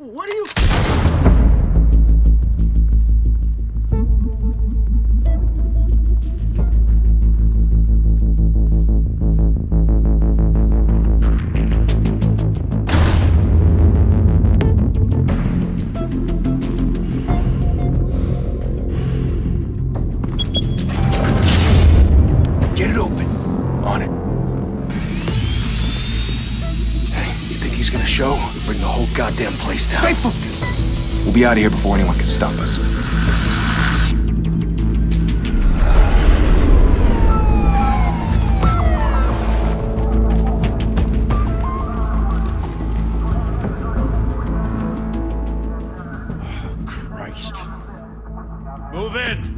What are you... Get it open. On it. Hey, you think he's gonna show? Bring the whole goddamn place down. Stay focused! We'll be out of here before anyone can stop us. Oh, Christ. Move in!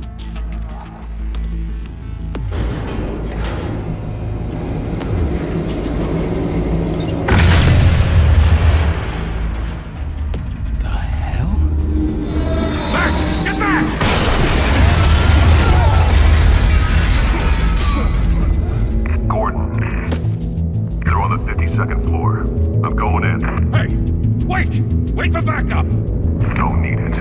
Second floor. I'm going in. Hey! Wait! Wait for backup! Don't need it.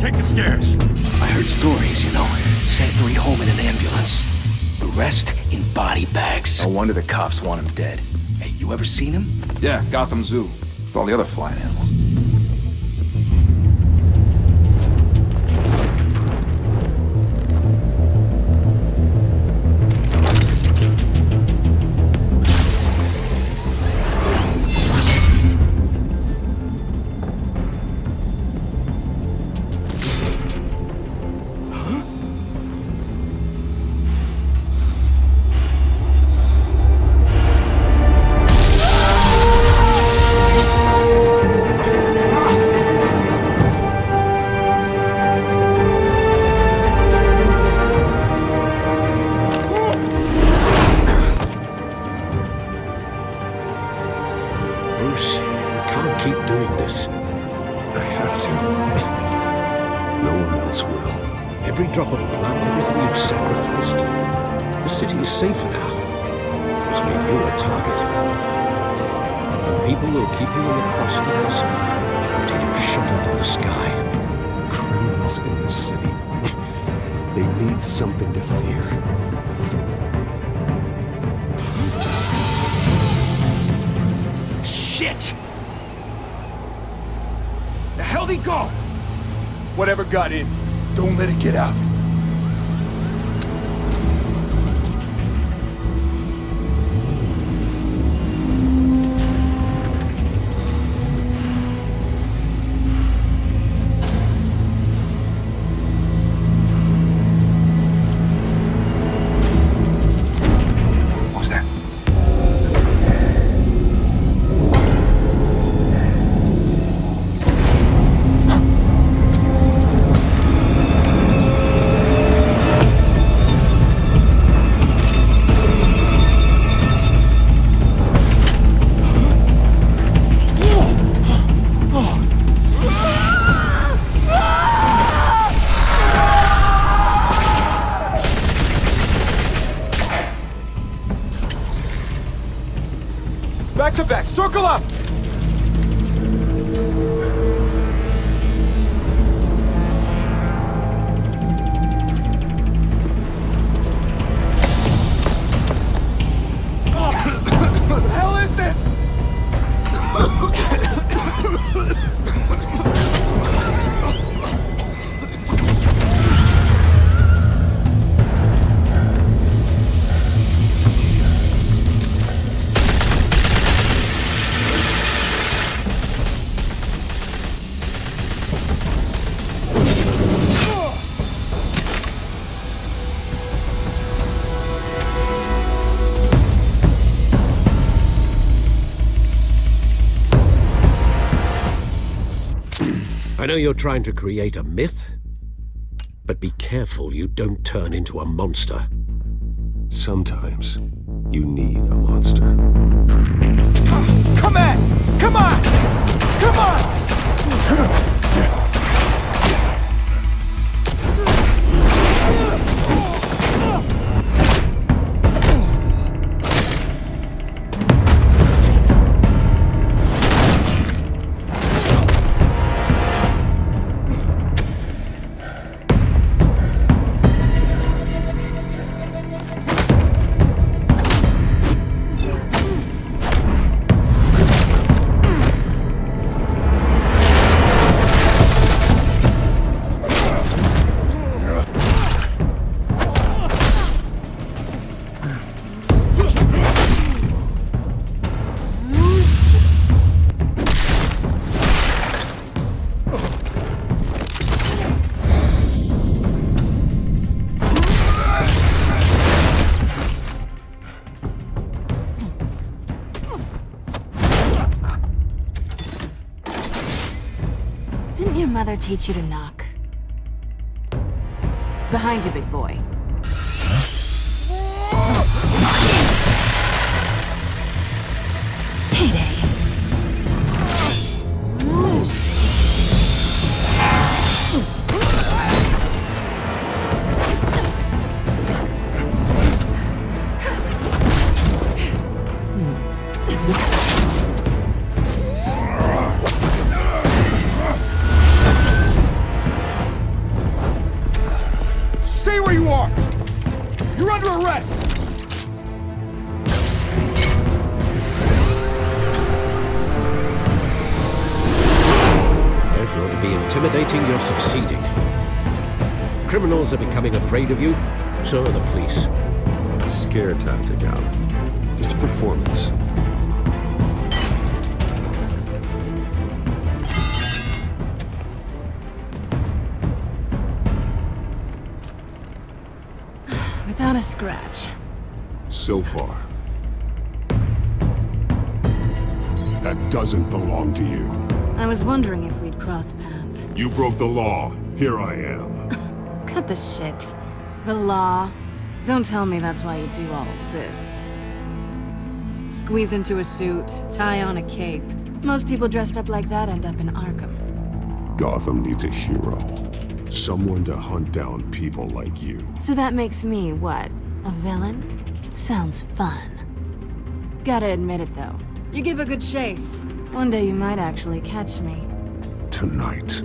Take the stairs. I heard stories, you know. Sent 3 home in an ambulance. The rest in body bags. No wonder the cops want him dead. Hey, you ever seen him? Yeah, Gotham Zoo. With all the other flying animals. Bruce, you can't keep doing this. I have to. No one else will. Every drop of blood, everything you've sacrificed. The city is safer now. It's made you a target. And people will keep you in the crosshairs until you're shot out of the sky. Criminals in this city. They need something to fear. Shit! The hell'd he go? Whatever got in, don't let it get out. What's that? Back to back, circle up! What the hell is this? I know you're trying to create a myth, but be careful you don't turn into a monster. Sometimes you need a monster. Come on! Come on! Come on! mother teach you to knock? Behind you, big boy. Payday. Stay where you are! You're under arrest! If you're to be intimidating, you're succeeding. Criminals are becoming afraid of you, so are the police. It's a scare tactic, Al. Just a performance. Without a scratch. So far. That doesn't belong to you. I was wondering if we'd cross paths. You broke the law. Here I am. Cut the shit. The law. Don't tell me that's why you do all of this. Squeeze into a suit, tie on a cape. Most people dressed up like that end up in Arkham. Gotham needs a hero. Someone to hunt down people like you. So that makes me, what, a villain? Sounds fun. Gotta admit it, though. You give a good chase. One day you might actually catch me. Tonight.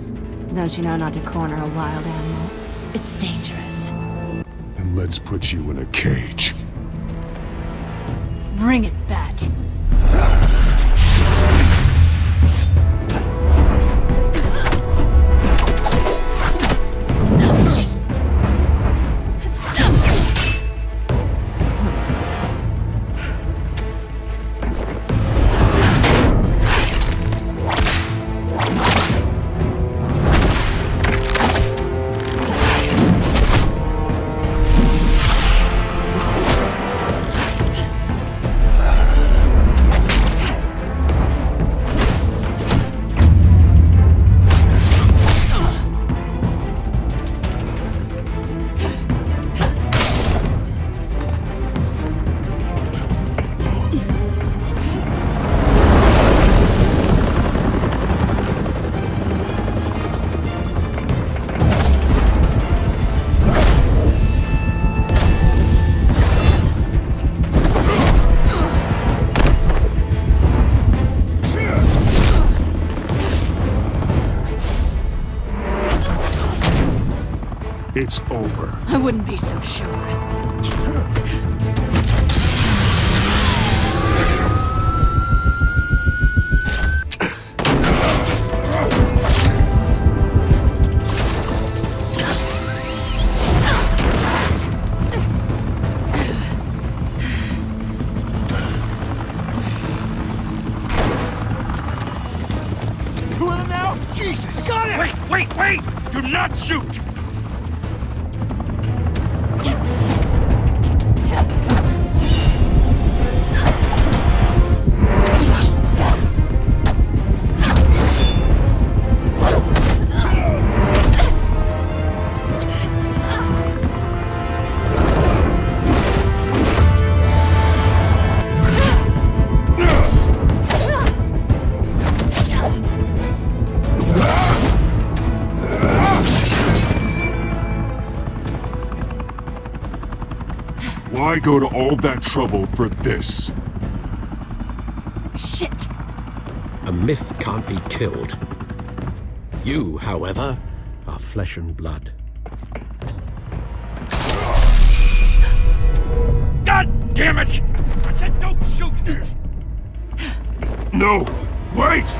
Don't you know not to corner a wild animal? It's dangerous. Then let's put you in a cage. Bring it, Bat. It's over. I wouldn't be so sure. Doing it now? Jesus! Got it! Wait! Do not shoot! Why go to all that trouble for this? Shit! A myth can't be killed. You, however, are flesh and blood. God damn it! I said don't shoot! No! Wait!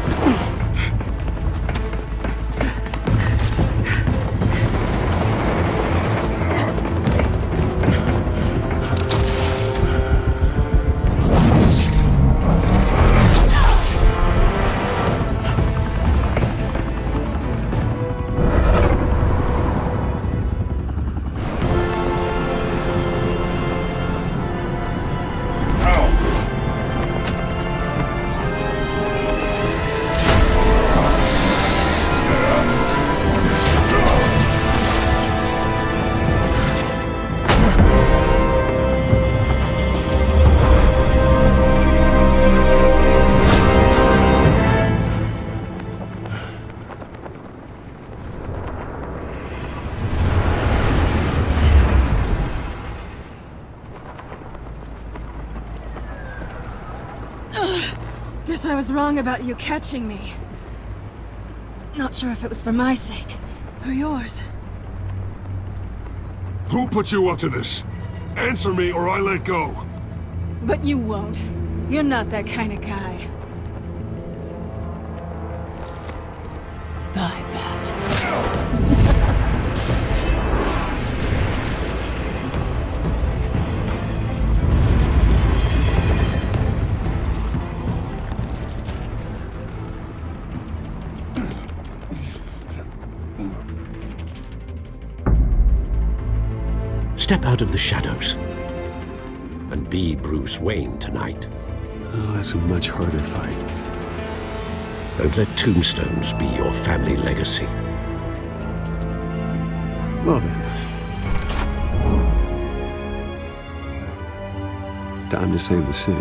Guess I was wrong about you catching me. Not sure if it was for my sake, or yours. Who put you up to this? Answer me or I let go. But you won't. You're not that kind of guy. Bye, Bat. Step out of the shadows and be Bruce Wayne tonight. Oh, that's a much harder fight. Don't let tombstones be your family legacy. Well then. Time to save the city.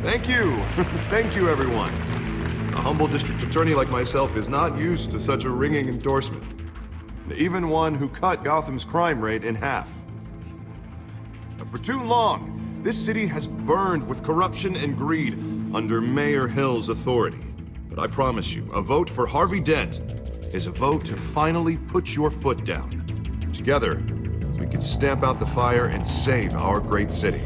Thank you. Thank you, everyone. A humble district attorney like myself is not used to such a ringing endorsement. Even one who cut Gotham's crime rate in half. For too long, this city has burned with corruption and greed under Mayor Hill's authority. But I promise you, a vote for Harvey Dent is a vote to finally put your foot down. Together, we can stamp out the fire and save our great city.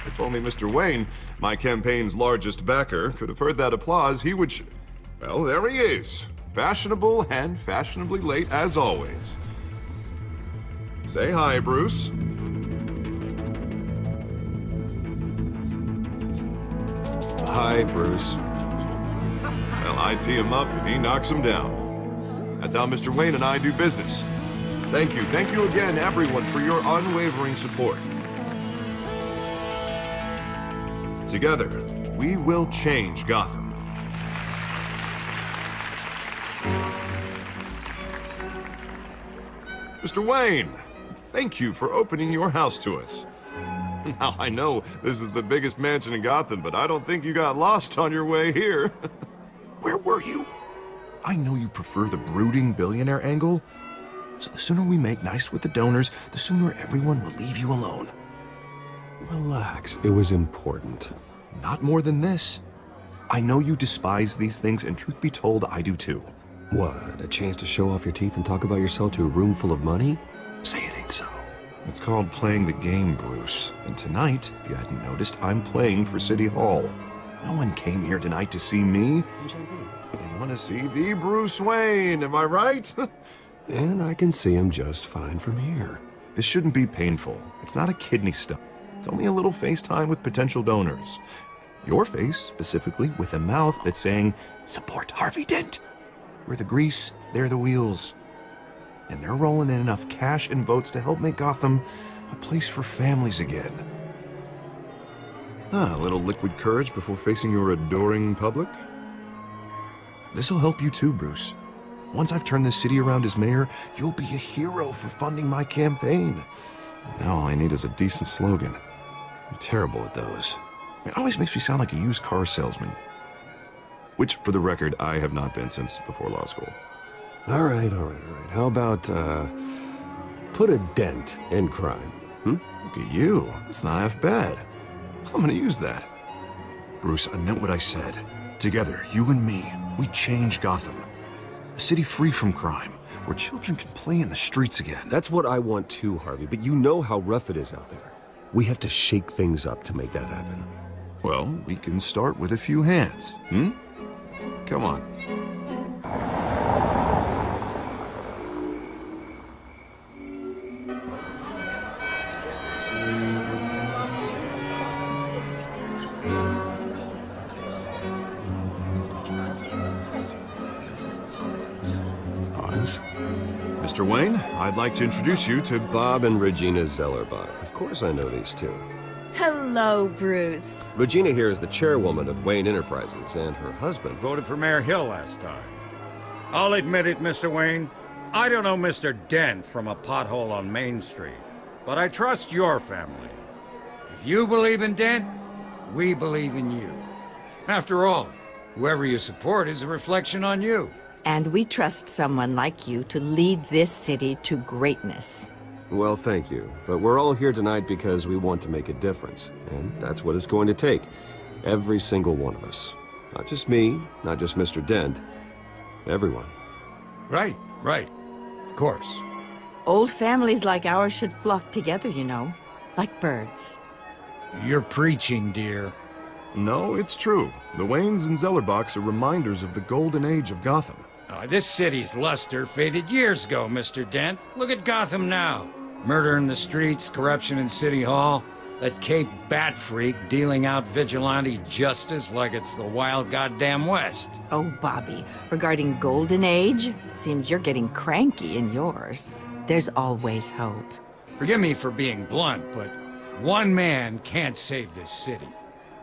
If only Mr. Wayne, my campaign's largest backer, could have heard that applause, he would well, there he is. Fashionable and fashionably late as always. Say hi, Bruce. Hi, Bruce. Well, I tee him up and he knocks him down. That's how Mr. Wayne and I do business. Thank you again, everyone, for your unwavering support. Together, we will change Gotham. Mr. Wayne, thank you for opening your house to us. Now, I know this is the biggest mansion in Gotham, but I don't think you got lost on your way here. Where were you? I know you prefer the brooding billionaire angle, so the sooner we make nice with the donors, the sooner everyone will leave you alone. Relax, it was important. Not more than this. I know you despise these things, and truth be told, I do too. What, a chance to show off your teeth and talk about yourself to a room full of money? Say it ain't so. It's called playing the game, Bruce. And tonight, if you hadn't noticed, I'm playing for City Hall. No one came here tonight to see me. They want to see the Bruce Wayne, am I right? And I can see him just fine from here. This shouldn't be painful. It's not a kidney stone. It's only a little FaceTime with potential donors. Your face, specifically, with a mouth that's saying, support Harvey Dent. We're the grease, they're the wheels. And they're rolling in enough cash and votes to help make Gotham a place for families again. A little liquid courage before facing your adoring public. This'll help you too, Bruce. Once I've turned this city around as mayor, you'll be a hero for funding my campaign. Now all I need is a decent slogan. I'm terrible at those. It always makes me sound like a used car salesman. Which, for the record, I have not been since before law school. All right. How about, put a dent in crime, Look at you. It's not half bad. I'm gonna use that. Bruce, I meant what I said. Together, you and me, we change Gotham. A city free from crime, where children can play in the streets again. That's what I want too, Harvey, but you know how rough it is out there. We have to shake things up to make that happen. Well, we can start with a few hands, Come on. Oz? Mr. Wayne, I'd like to introduce you to Bob and Regina Zellerbach. Of course I know these two. Hello, Bruce. Regina here is the chairwoman of Wayne Enterprises, and her husband Voted for Mayor Hill last time. I'll admit it, Mr. Wayne. I don't know Mr. Dent from a pothole on Main Street, but I trust your family. If you believe in Dent, we believe in you. After all, whoever you support is a reflection on you. And we trust someone like you to lead this city to greatness. Well, thank you. But we're all here tonight because we want to make a difference. And that's what it's going to take. Every single one of us. Not just me, not just Mr. Dent. Everyone. Right, right. Of course. Old families like ours should flock together, you know. Like birds. You're preaching, dear. No, it's true. The Waynes and Zellerbachs are reminders of the golden age of Gotham. This city's luster faded years ago, Mr. Dent. Look at Gotham now. Murder in the streets, corruption in City Hall, that Cape Bat freak dealing out vigilante justice like it's the wild goddamn West. Oh, Bobby, regarding Golden Age, it seems you're getting cranky in yours. There's always hope. Forgive me for being blunt, but one man can't save this city.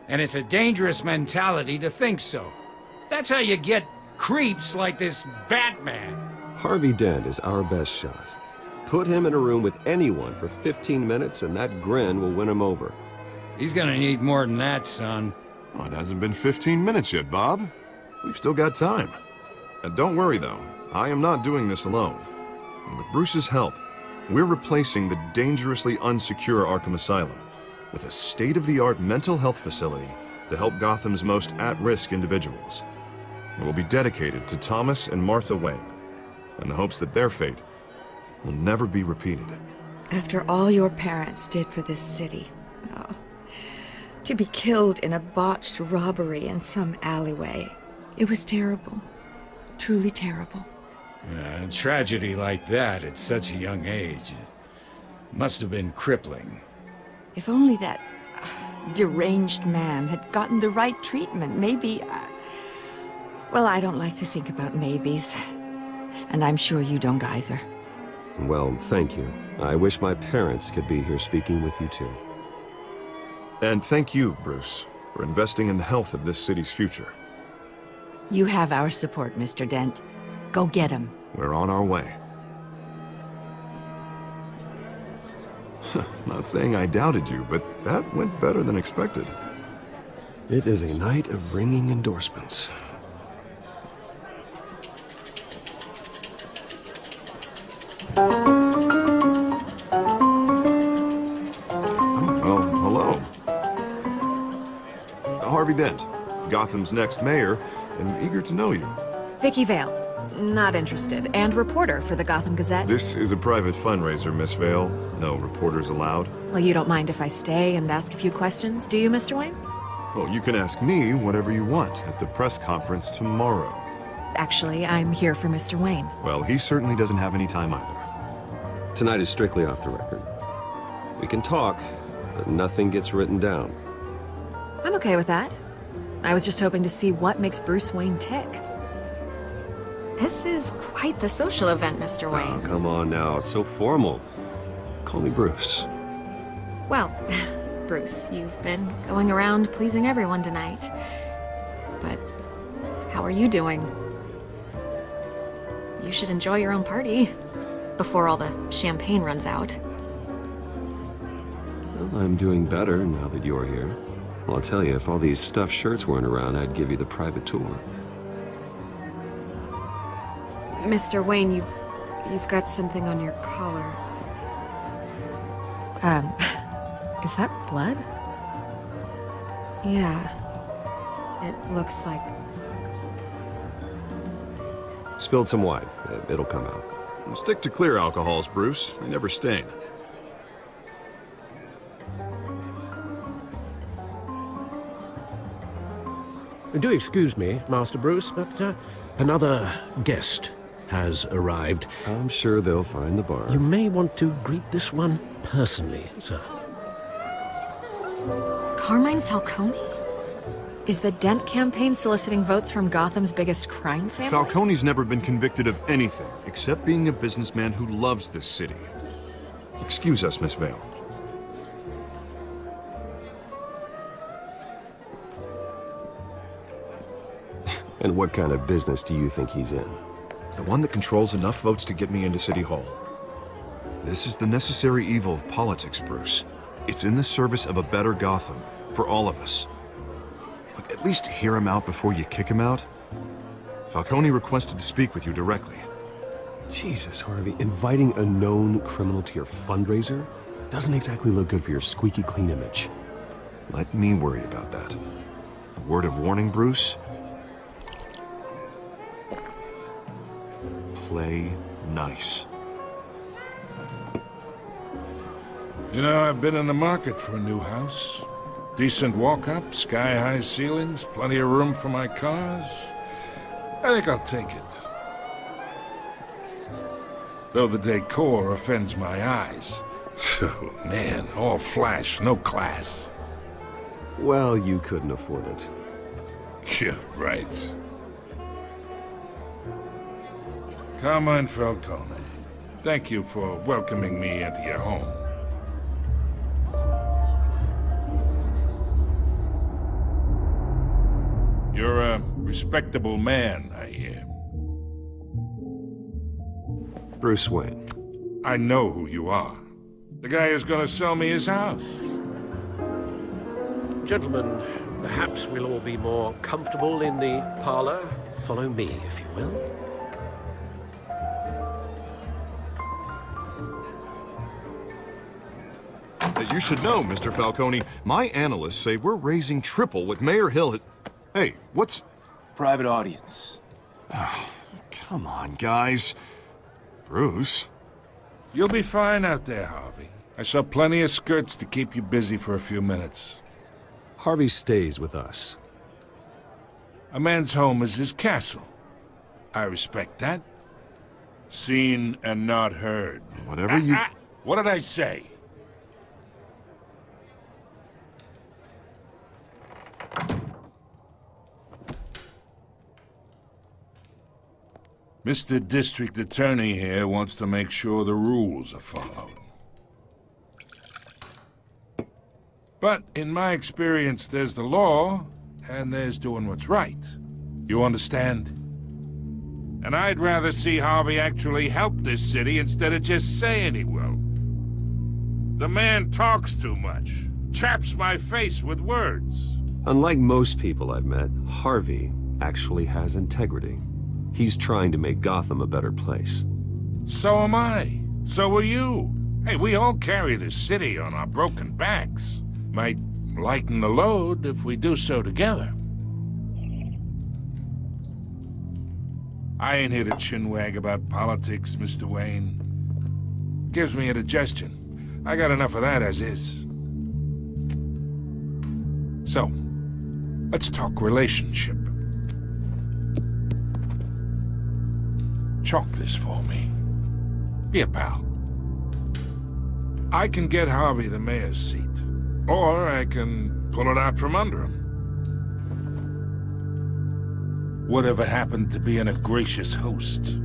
And it's a dangerous mentality to think so. That's how you get creeps like this Batman. Harvey Dent is our best shot. Put him in a room with anyone for 15 minutes and that grin will win him over. He's gonna need more than that, son. Oh, it hasn't been 15 minutes yet, Bob. We've still got time. And don't worry, though. I am not doing this alone. And with Bruce's help, we're replacing the dangerously unsecure Arkham Asylum with a state-of-the-art mental health facility to help Gotham's most at-risk individuals. It will be dedicated to Thomas and Martha Wayne, in the hopes that their fate will never be repeated. After all your parents did for this city, oh, to be killed in a botched robbery in some alleyway, it was terrible. Truly terrible. A tragedy like that at such a young age, it must have been crippling. If only that deranged man had gotten the right treatment, maybe... Well, I don't like to think about maybes. And I'm sure you don't either. Well, thank you. I wish my parents could be here speaking with you too. And thank you, Bruce, for investing in the health of this city's future. You have our support, Mr. Dent. Go get him. We're on our way. Not saying I doubted you, but that went better than expected. It is a night of ringing endorsements. Oh, hello. Harvey Dent, Gotham's next mayor, and eager to know you. Vicky Vale. Not interested. And reporter for the Gotham Gazette. This is a private fundraiser, Miss Vale. No reporters allowed. Well, you don't mind if I stay and ask a few questions, do you, Mr. Wayne? Well, you can ask me whatever you want at the press conference tomorrow. Actually, I'm here for Mr. Wayne. Well, he certainly doesn't have any time either. Tonight is strictly off the record. We can talk, but nothing gets written down. I'm okay with that. I was just hoping to see what makes Bruce Wayne tick. This is quite the social event, Mr. Wayne. Oh, come on now, it's so formal. Call me Bruce. Well, Bruce, you've been going around pleasing everyone tonight. But how are you doing? You should enjoy your own party before all the champagne runs out. Well, I'm doing better now that you're here. Well, I'll tell you, if all these stuffed shirts weren't around, I'd give you the private tour. Mr. Wayne, you've got something on your collar. Is that blood? Yeah. It looks like... Spilled some wine. It'll come out. Stick to clear alcohols, Bruce. They never stain. Do excuse me, Master Bruce, but another guest has arrived. I'm sure they'll find the bar. You may want to greet this one personally, sir. Carmine Falcone? Is the Dent campaign soliciting votes from Gotham's biggest crime family? Falcone's never been convicted of anything except being a businessman who loves this city. Excuse us, Miss Vale. And what kind of business do you think he's in? The one that controls enough votes to get me into City Hall. This is the necessary evil of politics, Bruce. It's in the service of a better Gotham, for all of us. Look, at least hear him out before you kick him out. Falcone requested to speak with you directly. Jesus, Harvey, inviting a known criminal to your fundraiser doesn't exactly look good for your squeaky clean image. Let me worry about that. A word of warning, Bruce? Play nice. You know, I've been in the market for a new house. Decent walk-up, sky-high ceilings, plenty of room for my cars. I think I'll take it. Though the decor offends my eyes. Oh, man, all flash, no class. Well, you couldn't afford it. Yeah, right. Carmine Falcone, thank you for welcoming me into your home. You're a respectable man, I hear. Bruce Wayne. I know who you are. The guy who's gonna sell me his house. Gentlemen, perhaps we'll all be more comfortable in the parlor. Follow me, if you will. You should know, Mr. Falcone, my analysts say we're raising triple what Mayor Hill had... Hey, what's... Private audience. Oh, come on, guys. Bruce? You'll be fine out there, Harvey. I saw plenty of skirts to keep you busy for a few minutes. Harvey stays with us. A man's home is his castle. I respect that. Seen and not heard. Whatever you... What did I say? Mr. District Attorney here wants to make sure the rules are followed. But in my experience, there's the law, and there's doing what's right. You understand? And I'd rather see Harvey actually help this city instead of just saying he will. The man talks too much, chaps my face with words. Unlike most people I've met, Harvey actually has integrity. He's trying to make Gotham a better place. So am I. So are you. Hey, we all carry this city on our broken backs. Might lighten the load if we do so together. I ain't here to chinwag about politics, Mr. Wayne. Gives me indigestion. I got enough of that as is. So, let's talk relationship. Chalk this for me. Be a pal. I can get Harvey the mayor's seat, or I can pull it out from under him. Whatever happened to being a gracious host?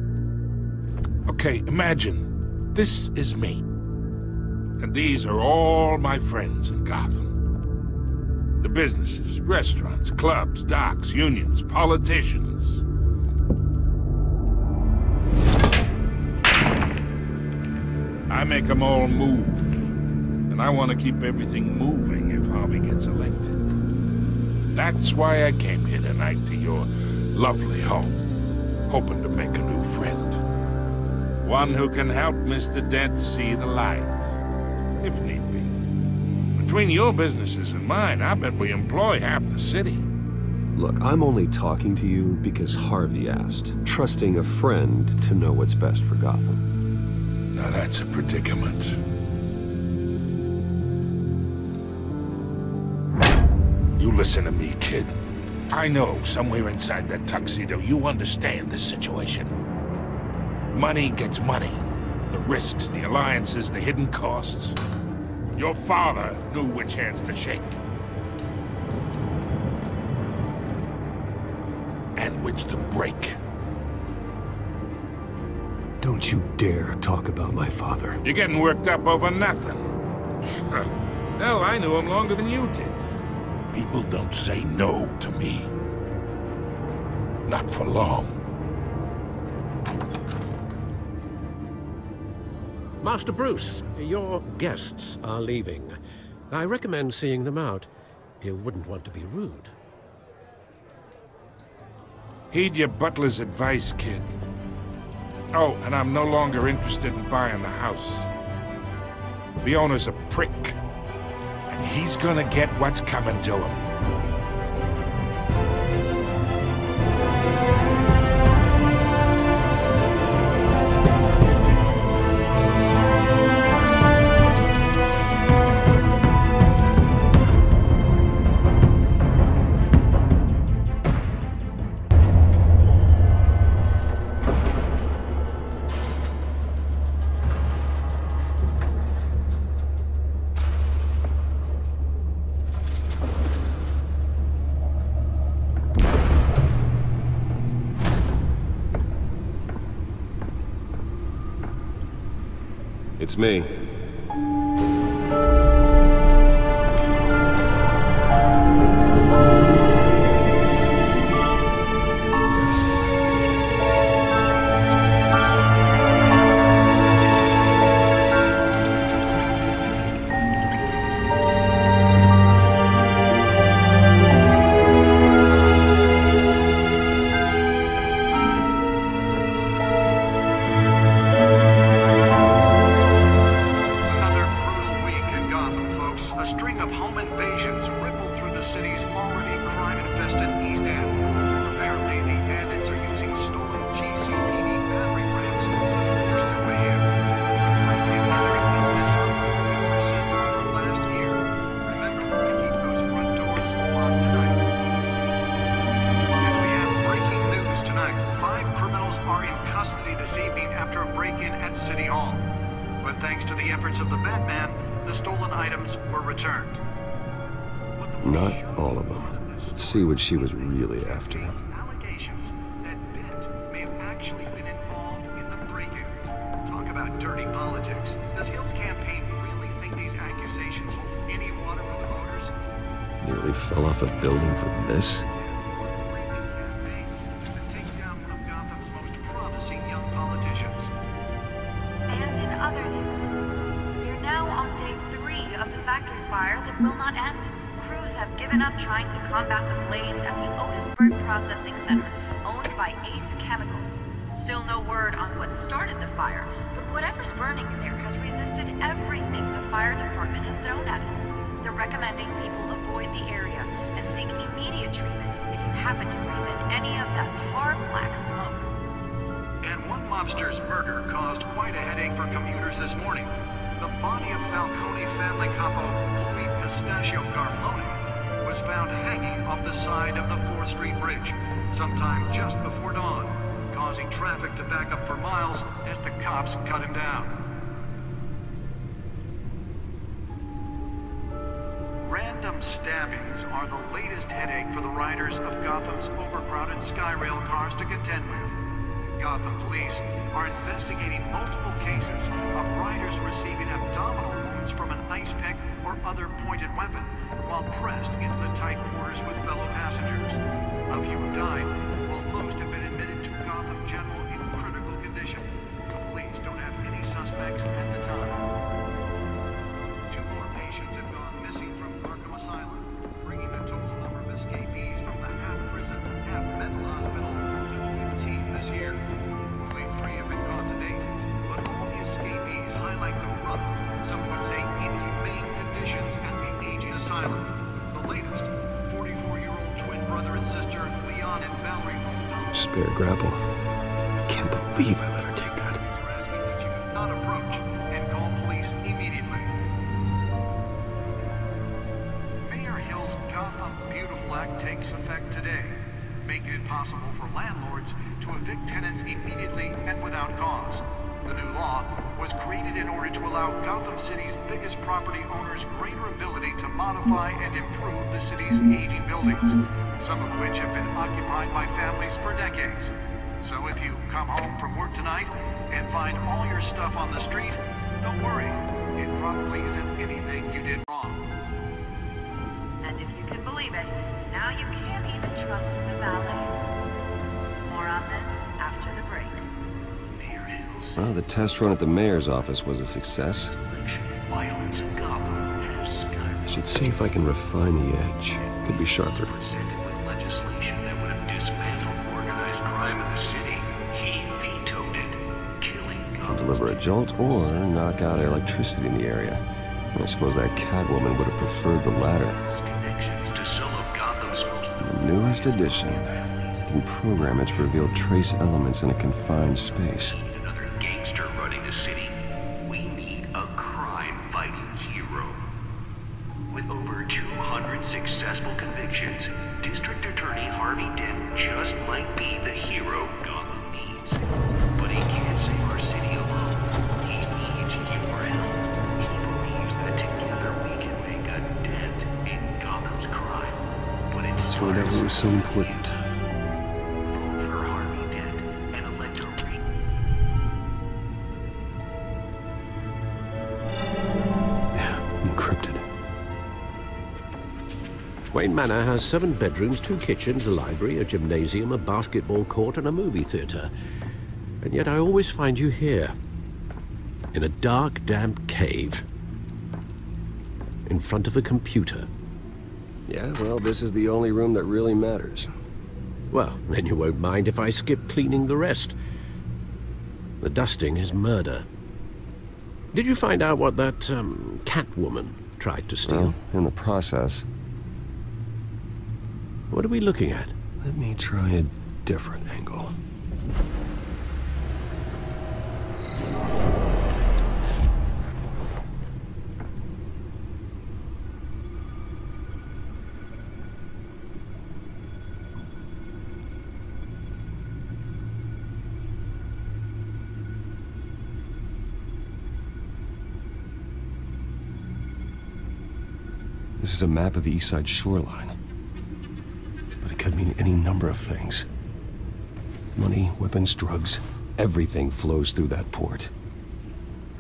Okay, imagine, this is me. And these are all my friends in Gotham. The businesses, restaurants, clubs, docks, unions, politicians. I make them all move. And I want to keep everything moving if Harvey gets elected. That's why I came here tonight to your lovely home, hoping to make a new friend. One who can help Mr. Dent see the light, if need be. Between your businesses and mine, I bet we employ half the city. Look, I'm only talking to you because Harvey asked, trusting a friend to know what's best for Gotham. Now that's a predicament. You listen to me, kid. I know somewhere inside that tuxedo you understand this situation. Money gets money. The risks, the alliances, the hidden costs. Your father knew which hands to shake. And which to break. Don't you dare talk about my father. You're getting worked up over nothing. Hell, I knew him longer than you did. People don't say no to me. Not for long. Master Bruce, your guests are leaving. I recommend seeing them out. You wouldn't want to be rude. Heed your butler's advice, kid. Oh, and I'm no longer interested in buying the house. The owner's a prick, and he's gonna get what's coming to him. It's me. Not all of them. Let's see what she was really after. Allegations that Dent may have actually been involved in the break-in. Talk about dirty politics. Does Hill's campaign really think these accusations hold any water with the voters? Nearly fell off a building for this? And in other news, we're now on day 3 of the factory fire that will not end. Crews have given up trying to combat the blaze at the Otisburg Processing Center, owned by Ace Chemical. Still no word on what started the fire, but whatever's burning in there has resisted everything the fire department has thrown at it. They're recommending people avoid the area and seek immediate treatment if you happen to breathe in any of that tar black smoke. And one mobster's murder caused quite a headache for commuters this morning. The body of Falcone family capo Louis Pistachio Garmone was found hanging off the side of the 4th Street Bridge sometime just before dawn, causing traffic to back up for miles as the cops cut him down. Random stabbings are the latest headache for the riders of Gotham's overcrowded Skyrail cars to contend with. Gotham police are investigating multiple cases of riders receiving abdominal wounds from an ice pick or other pointed weapon while pressed into the tight quarters with fellow passengers. A few have died, while most have been admitted to Gotham General in critical condition. The police don't have any suspects at the time. 2 more patients have gone missing from Arkham Asylum, bringing the total number of escapees from the half-prison, half-mental hospital to 15 this year. Only 3 have been caught to date, but all the escapees highlight the rough, some would say inhumane conditions at the aging asylum. The latest, 44-year-old twin brother and sister Leon and Valerie O'Donnell. Spare grapple. I can't believe I let her take that. Are asking that you do not approach and call police immediately. Mayor Hill's Gotham Beautiful Act takes effect today, making it possible for landlords to evict tenants immediately and without cause. The new law was created in order to allow Gotham City's biggest property owners greater ability to modify and improve the city's aging buildings, some of which have been occupied by families for decades. So if you come home from work tonight and find all your stuff on the street, don't worry. It probably isn't anything you did wrong. And if you can believe it, now you can't even trust the valets. More on this after the break. Well, the test run at the mayor's office was a success. Violence in Gotham has skyrocketed. Should see if I can refine the edge. Could be sharper. Presented with legislation that would have dismantled organized deliver a jolt or knock out electricity in the area. I suppose that Catwoman would have preferred the latter. Connections to some of Gotham's most... The newest edition. You can program it to reveal trace elements in a confined space. Another gangster running the city. We need a crime-fighting hero. With over 200 successful convictions, District Attorney Harvey Dent just might be the hero Gotham needs. But he can't save our city alone. He needs your help. He believes that together we can make a dent in Gotham's crime. But it's... That's why that was so important. Vote for Harvey Dent and elect a Encrypted. Wayne Manor has 7 bedrooms, 2 kitchens, a library, a gymnasium, a basketball court, and a movie theater. And yet I always find you here. In a dark, damp cave. In front of a computer. Yeah, well, this is the only room that really matters. Well, then you won't mind if I skip cleaning the rest. The dusting is murder. Did you find out what that, Catwoman tried to steal? Well, in the process. What are we looking at? Let me try a different angle. This is a map of the East Side shoreline. But it could mean any number of things. Money, weapons, drugs, everything flows through that port.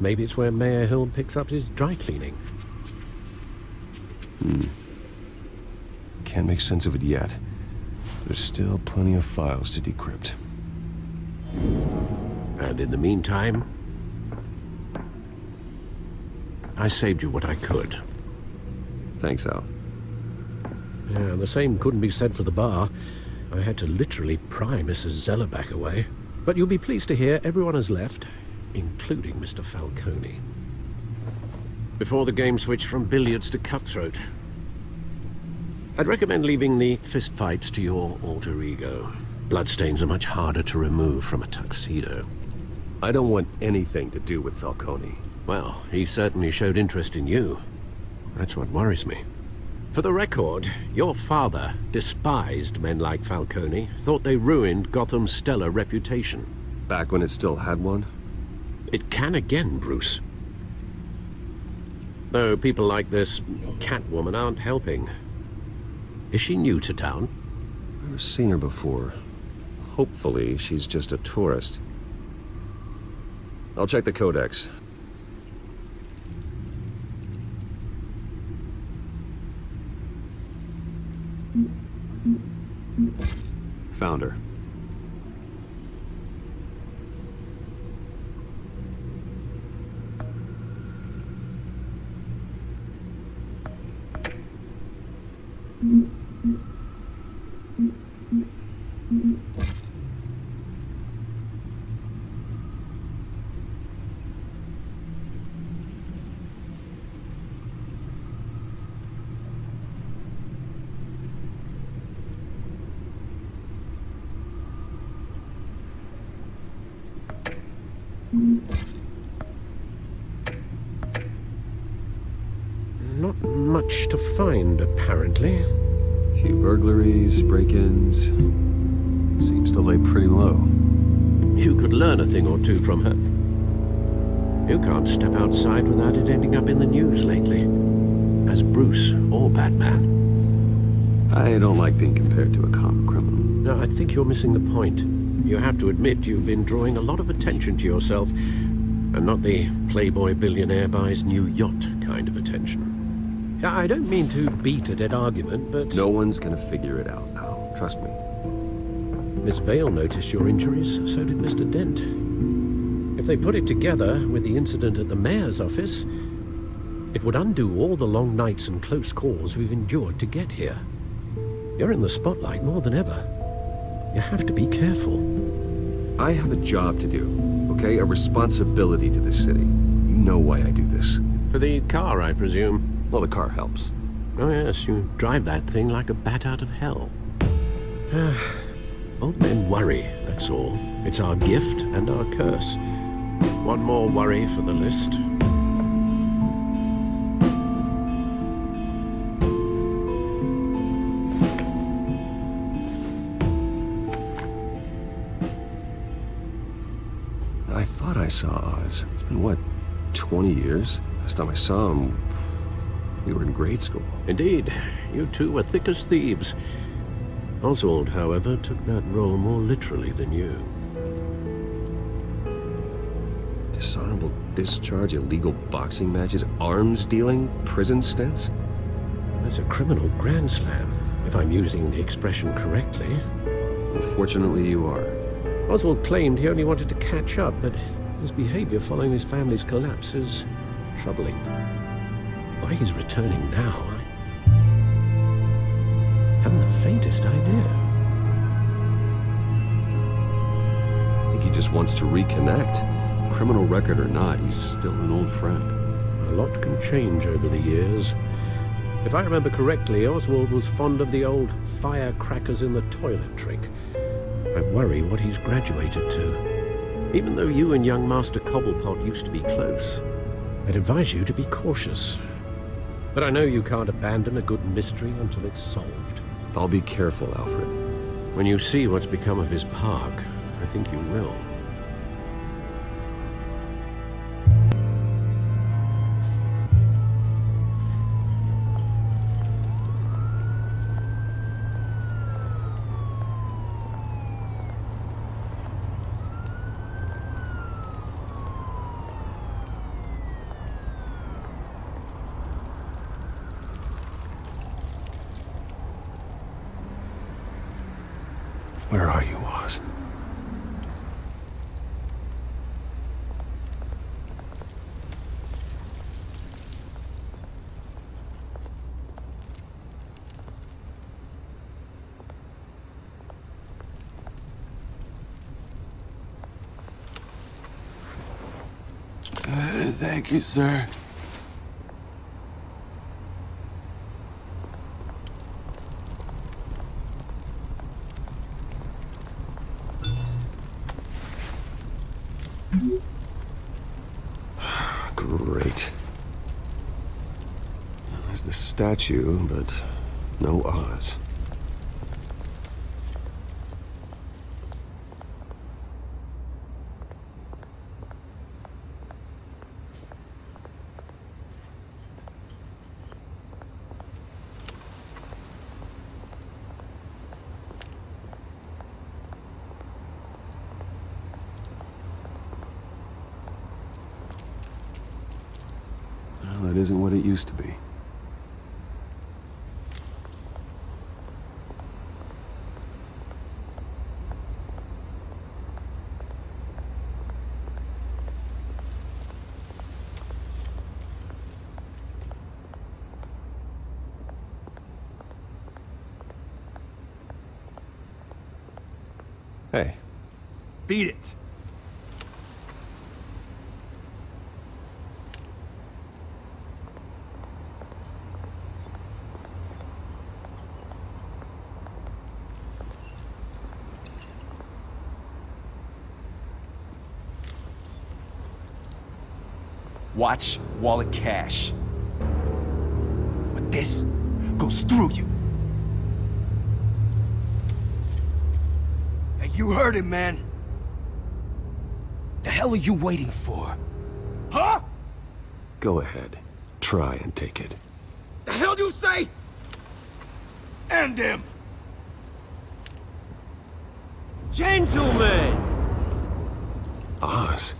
Maybe it's where Mayor Hill picks up his dry cleaning. Can't make sense of it yet. There's still plenty of files to decrypt. And in the meantime, I saved you what I could. Thanks, Al. Yeah, the same couldn't be said for the bar. I had to literally pry Mrs. Zeller back away. But you'll be pleased to hear everyone has left, including Mr. Falcone. Before the game switched from billiards to cutthroat. I'd recommend leaving the fistfights to your alter ego. Bloodstains are much harder to remove from a tuxedo. I don't want anything to do with Falcone. Well, he certainly showed interest in you. That's what worries me. For the record, your father despised men like Falcone, thought they ruined Gotham's stellar reputation. Back when it still had one? It can again, Bruce. Though people like this Catwoman aren't helping. Is she new to town? I've never seen her before. Hopefully, she's just a tourist. I'll check the codex. Found her. Not much to find, apparently. Few burglaries, break-ins. Seems to lay pretty low. You could learn a thing or two from her. You can't step outside without it ending up in the news lately. As Bruce or Batman. I don't like being compared to a common criminal. No, I think you're missing the point. You have to admit you've been drawing a lot of attention to yourself, and not the playboy billionaire buys new yacht kind of attention. I don't mean to beat a dead argument, but... No one's gonna figure it out now. Trust me. Miss Vale noticed your injuries, so did Mr. Dent. If they put it together with the incident at the mayor's office, it would undo all the long nights and close calls we've endured to get here. You're in the spotlight more than ever. You have to be careful. I have a job to do, okay? A responsibility to the city. You know why I do this. For the car, I presume? Well, the car helps. Oh yes, you drive that thing like a bat out of hell. Old men worry, that's all. It's our gift and our curse. One more worry for the list. I thought I saw Oz. It's been, what, 20 years? Last time I saw him, we were in grade school. Indeed. You two were thick as thieves. Oswald, however, took that role more literally than you. Dishonorable discharge, illegal boxing matches, arms dealing, prison stints? That's a criminal grand slam, if I'm using the expression correctly. Unfortunately, you are. Oswald claimed he only wanted to catch up, but his behavior following his family's collapse is troubling. Why he's returning now, I haven't the faintest idea. I think he just wants to reconnect. Criminal record or not, he's still an old friend. A lot can change over the years. If I remember correctly, Oswald was fond of the old firecrackers in the toilet trick. I worry what he's graduated to. Even though you and young Master Cobblepot used to be close, I'd advise you to be cautious. But I know you can't abandon a good mystery until it's solved. I'll be careful, Alfred. When you see what's become of his park, I think you will. Where are you, Oz? Thank you, sir. Great. There's the statue, but no Oz. Well, that isn't what it used to be. Hey. Beat it. Watch wallet cash. But this goes through you. Hey, you heard him, man. The hell are you waiting for? Huh? Go ahead. Try and take it. The hell do you say? End him! Gentlemen! Oz.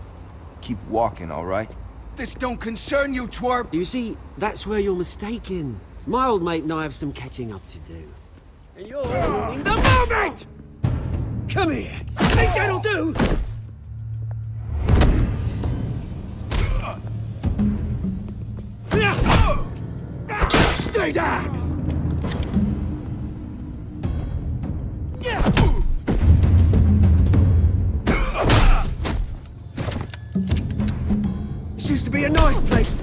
Keep walking, all right? This don't concern you, twerp! You see, that's where you're mistaken. My old mate and I have some catching up to do. And you're ruining the moment! Come here! Think that'll do? Stay down! This used to be a nice place.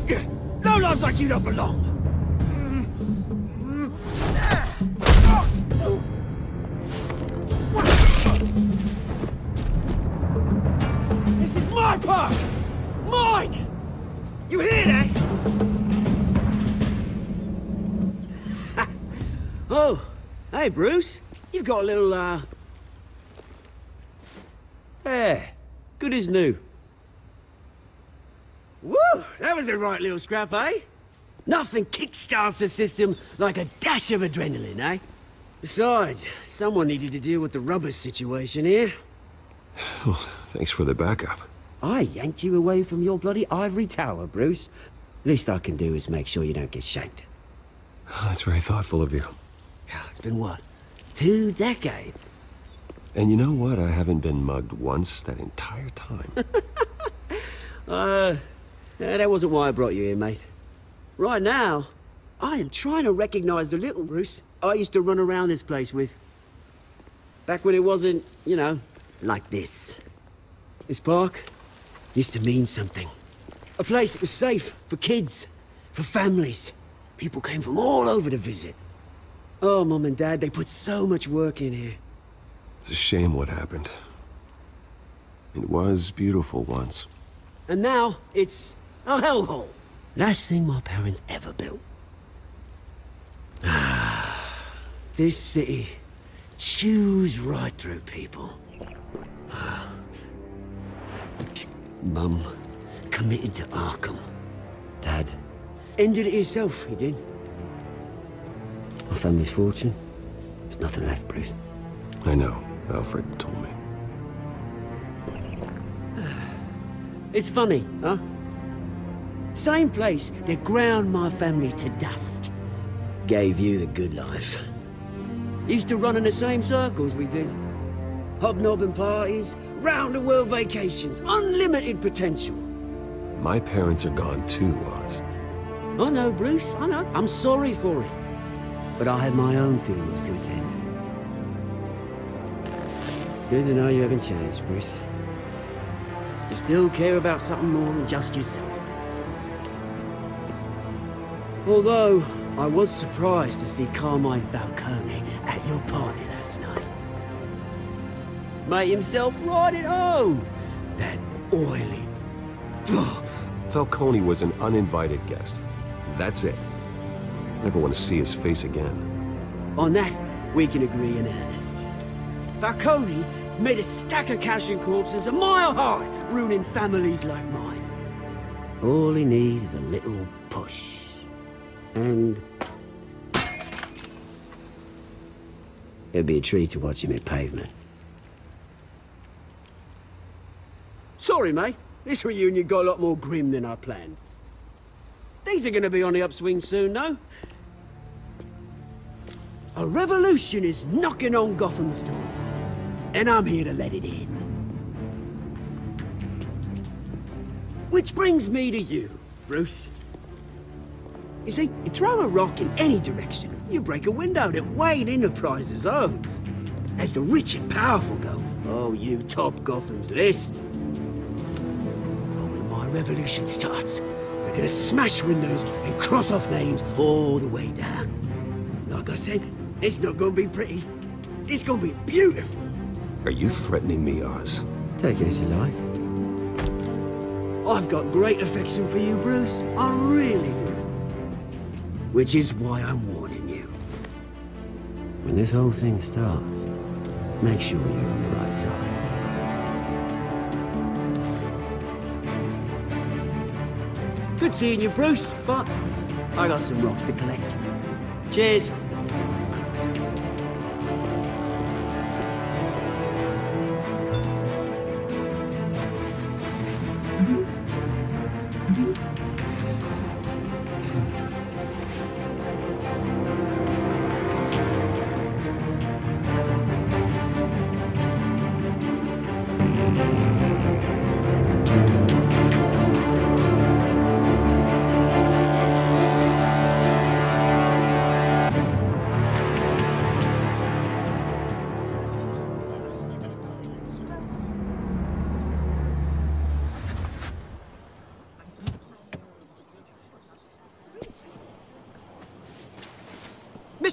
No lives like you don't belong. This is my park! Mine! You hear that? Oh, hey, Bruce. You've got a little, There. Good as new. Woo! That was a right little scrap, eh? Nothing kickstarts the system like a dash of adrenaline, eh? Besides, someone needed to deal with the rubber situation here. Oh, thanks for the backup. I yanked you away from your bloody ivory tower, Bruce. Least I can do is make sure you don't get shanked. Oh, that's very thoughtful of you. It's been what? 2 decades? And you know what? I haven't been mugged once that entire time. That wasn't why I brought you here, mate. Right now, I am trying to recognize the little Bruce I used to run around this place with. Back when it wasn't, you know, like this. This park used to mean something. A place that was safe for kids, for families. People came from all over to visit. Oh, Mum and Dad, they put so much work in here. It's a shame what happened. It was beautiful once. And now, it's a hellhole. Last thing my parents ever built. This city chews right through people. Mum committed to Arkham. Dad ended it himself, he did. My family's fortune. There's nothing left, Bruce. I know. Alfred told me. It's funny, huh? Same place that ground my family to dust. Gave you the good life. Used to run in the same circles we did. Hobnobbing parties, round-the-world vacations, unlimited potential. My parents are gone too, Oz. I know, Bruce, I know. I'm sorry for it. But I had my own funerals to attend. Good to know you haven't changed, Bruce. You still care about something more than just yourself. Although, I was surprised to see Carmine Falcone at your party last night. Made himself right at home. That oily... Falcone was an uninvited guest. That's it. Never want to see his face again. On that, we can agree in earnest. Falcone made a stack of cash and corpses a mile high, ruining families like mine. All he needs is a little push. And... it'd be a treat to watch him hit pavement. Sorry, mate. This reunion got a lot more grim than I planned. Things are gonna be on the upswing soon, though. A revolution is knocking on Gotham's door. And I'm here to let it in. Which brings me to you, Bruce. You see, you throw a rock in any direction, you break a window that Wayne Enterprises owns. As the rich and powerful go, oh, you top Gotham's list. But when my revolution starts, we're gonna smash windows and cross off names all the way down. Like I said, it's not gonna be pretty. It's gonna be beautiful. Are you threatening me, Oz? Take it as you like. I've got great affection for you, Bruce. I really do. Which is why I'm warning you. When this whole thing starts, make sure you're on the right side. Good seeing you, Bruce, but I got some rocks to collect. Cheers.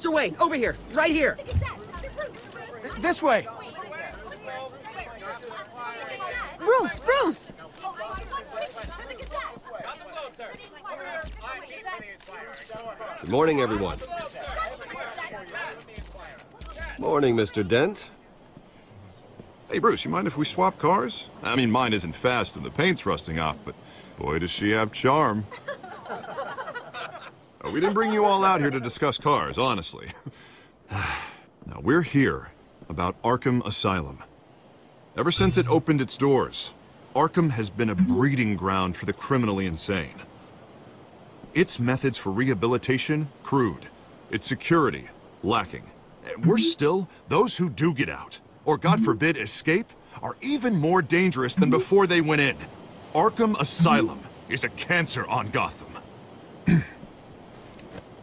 Mr. Wayne, over here, right here. This way. Bruce, Bruce! Good morning, everyone. Morning, Mr. Dent. Hey, Bruce, you mind if we swap cars? I mean, mine isn't fast and the paint's rusting off, but boy, does she have charm. We didn't bring you all out here to discuss cars, honestly. Now, we're here about Arkham Asylum. Ever since it opened its doors, Arkham has been a breeding ground for the criminally insane. Its methods for rehabilitation, crude. Its security, lacking. Worse still, those who do get out, or God forbid escape, are even more dangerous than before they went in. Arkham Asylum is a cancer on Gotham.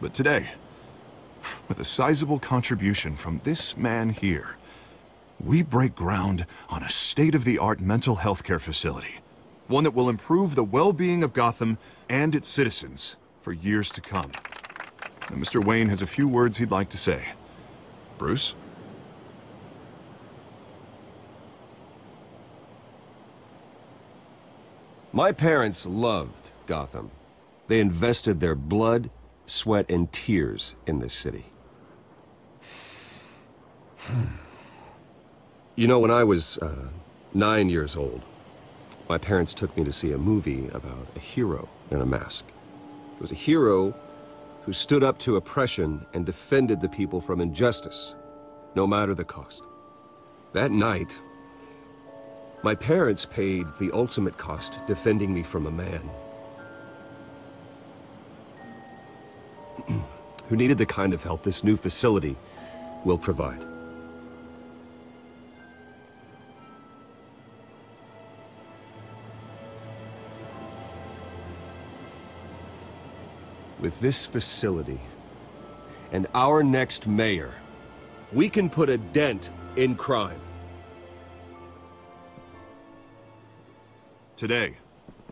But today, with a sizable contribution from this man here, we break ground on a state-of-the-art mental health care facility. One that will improve the well-being of Gotham and its citizens for years to come. And Mr. Wayne has a few words he'd like to say. Bruce? My parents loved Gotham. They invested their blood, sweat, and tears in this city. You know, when I was 9 years old, my parents took me to see a movie about a hero in a mask. It was a hero who stood up to oppression and defended the people from injustice, no matter the cost. That night, my parents paid the ultimate cost defending me from a man who needed the kind of help this new facility will provide. With this facility and our next mayor, we can put a dent in crime. Today,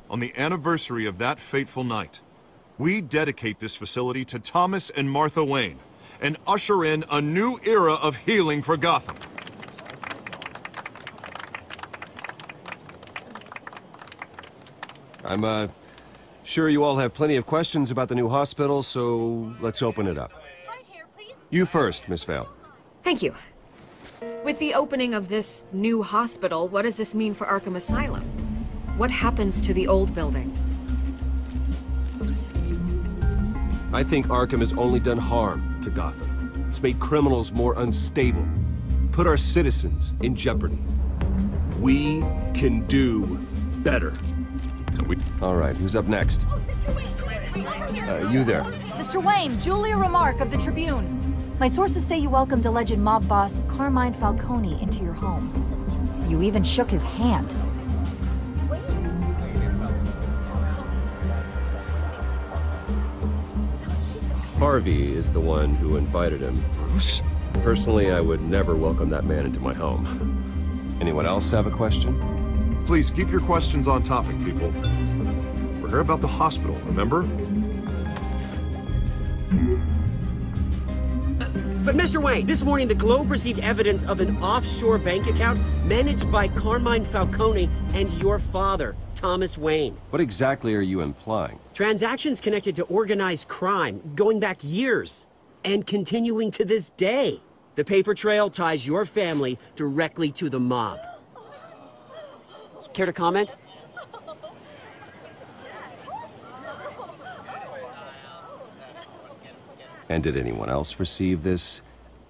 on the anniversary of that fateful night, we dedicate this facility to Thomas and Martha Wayne and usher in a new era of healing for Gotham. I'm sure you all have plenty of questions about the new hospital, so let's open it up. You first, Miss Vale. Thank you. With the opening of this new hospital, what does this mean for Arkham Asylum? What happens to the old building? I think Arkham has only done harm to Gotham. It's made criminals more unstable, put our citizens in jeopardy. We can do better. All right, who's up next? You there. Mr. Wayne, Julia Remark of the Tribune. My sources say you welcomed alleged mob boss Carmine Falcone into your home. You even shook his hand. Harvey is the one who invited him. Bruce? Personally, I would never welcome that man into my home. Anyone else have a question? Please keep your questions on topic, people. We're here about the hospital, remember? But Mr. Wayne, this morning the Globe received evidence of an offshore bank account managed by Carmine Falcone and your father, Thomas Wayne. What exactly are you implying? Transactions connected to organized crime, going back years, and continuing to this day. The paper trail ties your family directly to the mob. Care to comment? And did anyone else receive this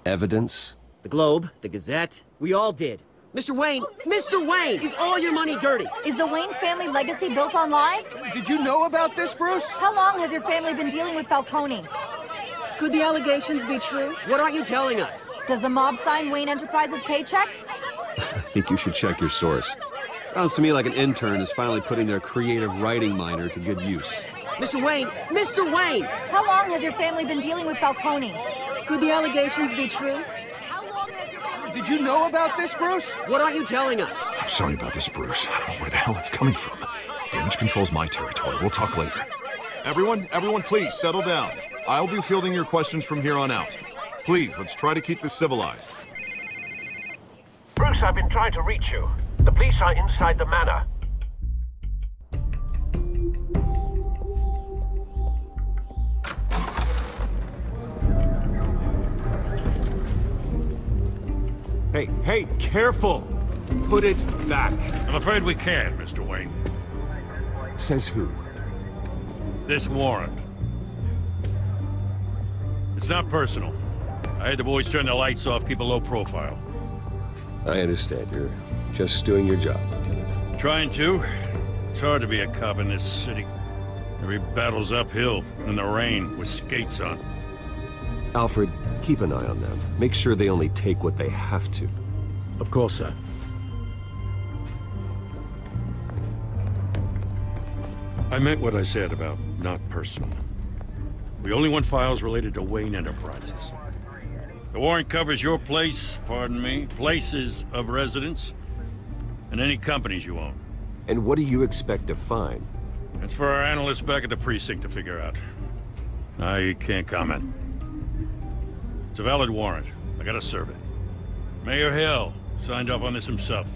evidence? The Globe, the Gazette, we all did. Mr. Wayne, Mr. Wayne, is all your money dirty? Is the Wayne family legacy built on lies? Did you know about this, Bruce? How long has your family been dealing with Falcone? Could the allegations be true? What aren't you telling us? Does the mob sign Wayne Enterprises paychecks? I think you should check your source. Sounds to me like an intern is finally putting their creative writing minor to good use. Mr. Wayne! Mr. Wayne! How long has your family been dealing with Falcone? Could the allegations be true? Did you know about this, Bruce? What aren't you telling us? I'm sorry about this, Bruce. I don't know where the hell it's coming from. Damage control's my territory. We'll talk later. Everyone, please settle down. I'll be fielding your questions from here on out. Please, let's try to keep this civilized. Bruce, I've been trying to reach you. The police are inside the manor. Hey, careful! Put it back. I'm afraid we can't, Mr. Wayne. Says who? This warrant. It's not personal. I had the boys turn the lights off, keep a low profile. I understand. You're just doing your job, Lieutenant. Trying to. It's hard to be a cop in this city. Every battle's uphill, in the rain, with skates on. Alfred, keep an eye on them. Make sure they only take what they have to. Of course, sir. I meant what I said about not personal. We only want files related to Wayne Enterprises. The warrant covers your place, pardon me, places of residence, and any companies you own. And what do you expect to find? That's for our analysts back at the precinct to figure out. I can't comment. It's a valid warrant. I gotta serve it. Mayor Hill signed off on this himself.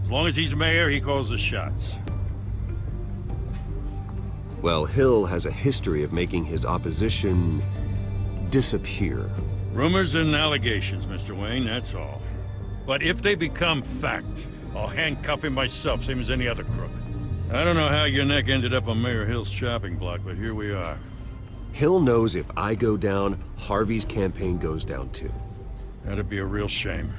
As long as he's mayor, he calls the shots. Well, Hill has a history of making his opposition disappear. Rumors and allegations, Mr. Wayne, that's all. But if they become fact, I'll handcuff him myself, same as any other crook. I don't know how your neck ended up on Mayor Hill's shopping block, but here we are. Hill knows if I go down, Harvey's campaign goes down too. That'd be a real shame.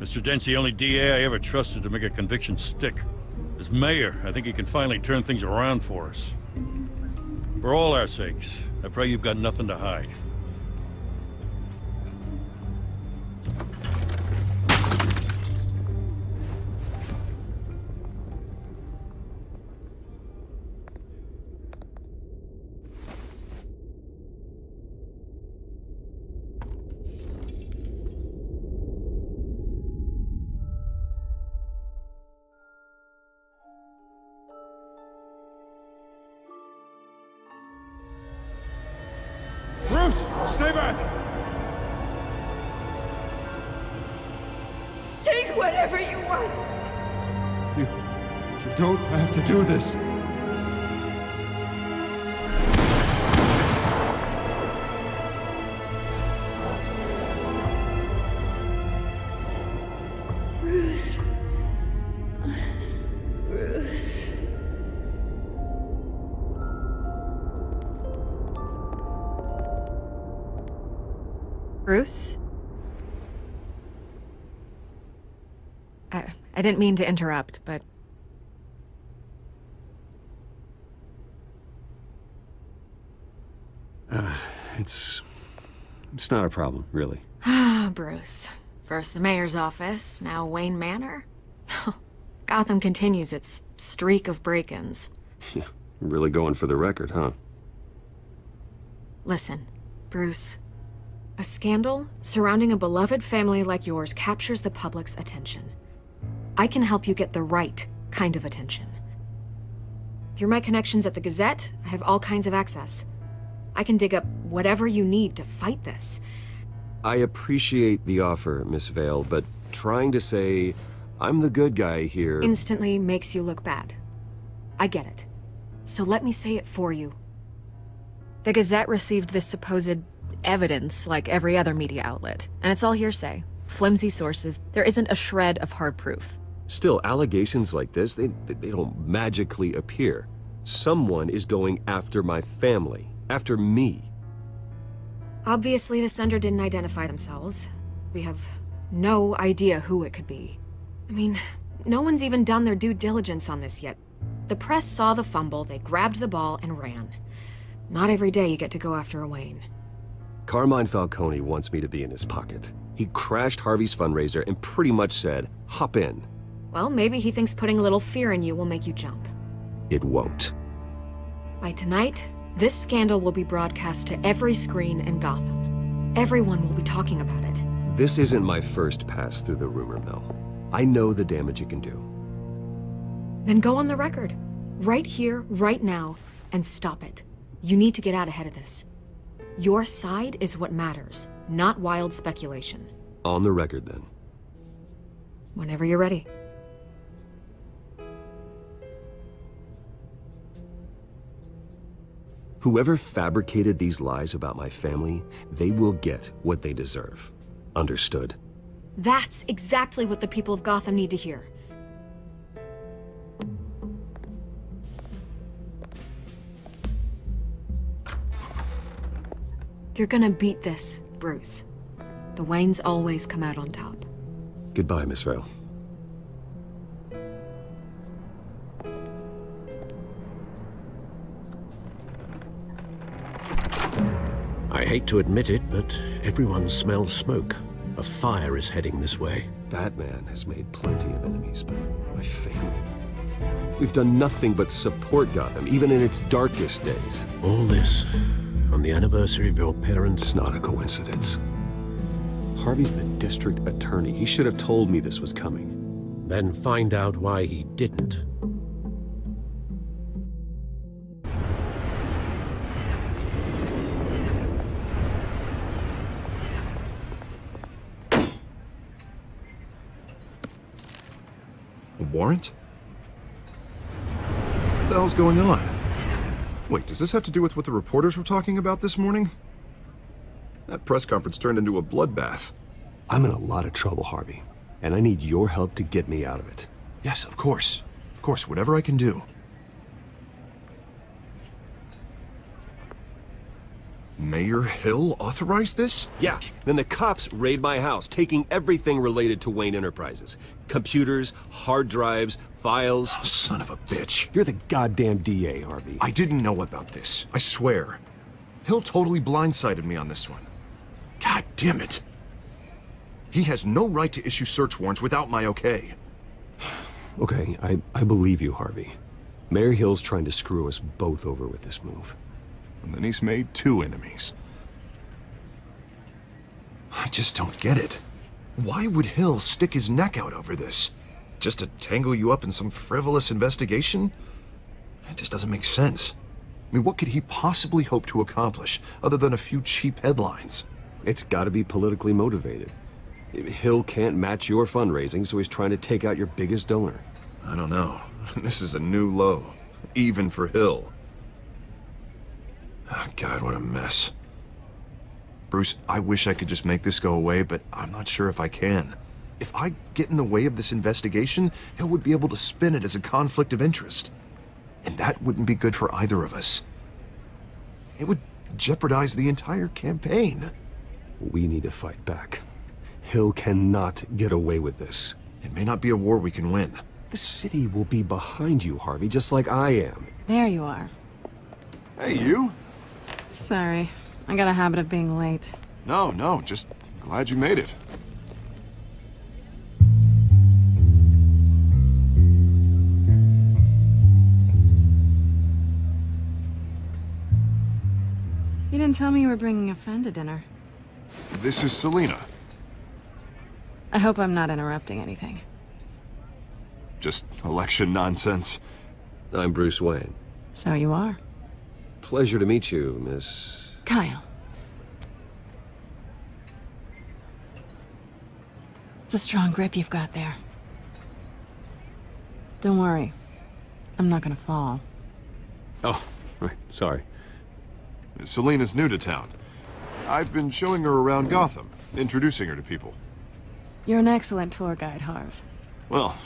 Mr. Dent's the only DA I ever trusted to make a conviction stick. As mayor, I think he can finally turn things around for us. For all our sakes, I pray you've got nothing to hide. Bruce, stay back! Take whatever you want! You don't have to do this. Bruce. Bruce. Bruce? I didn't mean to interrupt, but... It's not a problem, really. Ah, Bruce. First the mayor's office, now Wayne Manor. Gotham continues its streak of break-ins. Yeah, really going for the record, huh? Listen, Bruce. A scandal surrounding a beloved family like yours captures the public's attention. I can help you get the right kind of attention. Through my connections at the Gazette, I have all kinds of access. I can dig up whatever you need to fight this. I appreciate the offer, Miss Vale, but trying to say I'm the good guy here... Instantly makes you look bad. I get it. So let me say it for you. The Gazette received this supposed evidence like every other media outlet, and it's all hearsay. Flimsy sources. There isn't a shred of hard proof. Still, allegations like this, they don't magically appear. Someone is going after my family, after me. Obviously, the sender didn't identify themselves. We have no idea who it could be. I mean, no one's even done their due diligence on this yet. The press saw the fumble, they grabbed the ball and ran. Not every day you get to go after a Wayne. Carmine Falcone wants me to be in his pocket. He crashed Harvey's fundraiser and pretty much said, hop in. Well, maybe he thinks putting a little fear in you will make you jump. It won't. By tonight, this scandal will be broadcast to every screen in Gotham. Everyone will be talking about it. This isn't my first pass through the rumor mill. I know the damage it can do. Then go on the record. Right here, right now, and stop it. You need to get out ahead of this. Your side is what matters, not wild speculation. On the record, then. Whenever you're ready. Whoever fabricated these lies about my family, they will get what they deserve. Understood? That's exactly what the people of Gotham need to hear. You're gonna beat this, Bruce. The Waynes always come out on top. Goodbye, Miss Vale. I hate to admit it, but everyone smells smoke. A fire is heading this way. Batman has made plenty of enemies, but my family... We've done nothing but support Gotham, even in its darkest days. All this on the anniversary of your parents'... It's not a coincidence. Harvey's the district attorney. He should have told me this was coming. Then find out why he didn't. A warrant? What the hell's going on? Wait, does this have to do with what the reporters were talking about this morning? That press conference turned into a bloodbath. I'm in a lot of trouble, Harvey, and I need your help to get me out of it. Yes, of course. Of course, whatever I can do. Mayor Hill authorized this? Yeah, then the cops raid my house, taking everything related to Wayne Enterprises. Computers, hard drives, files. Oh, son of a bitch. You're the goddamn DA, Harvey. I didn't know about this, I swear. Hill totally blindsided me on this one. God damn it. He has no right to issue search warrants without my okay. Okay, I believe you, Harvey. Mayor Hill's trying to screw us both over with this move. And then he's made 2 enemies. I just don't get it. Why would Hill stick his neck out over this? Just to tangle you up in some frivolous investigation? It just doesn't make sense. I mean, what could he possibly hope to accomplish other than a few cheap headlines? It's gotta be politically motivated. Hill can't match your fundraising, so he's trying to take out your biggest donor. I don't know. This is a new low, even for Hill. Oh, God, what a mess. Bruce, I wish I could just make this go away, but I'm not sure if I can. If I get in the way of this investigation, Hill would be able to spin it as a conflict of interest. And that wouldn't be good for either of us. It would jeopardize the entire campaign. We need to fight back. Hill cannot get away with this. It may not be a war we can win. The city will be behind you, Harvey, just like I am. There you are. Hey, you. Sorry. I got a habit of being late. No, just glad you made it. You didn't tell me you were bringing a friend to dinner. This is Selina. I hope I'm not interrupting anything. Just election nonsense. I'm Bruce Wayne. So you are. Pleasure to meet you, Miss... Kyle. It's a strong grip you've got there. Don't worry. I'm not gonna fall. Oh, right, sorry. Selina's new to town. I've been showing her around Gotham, introducing her to people. You're an excellent tour guide, Harv. Well,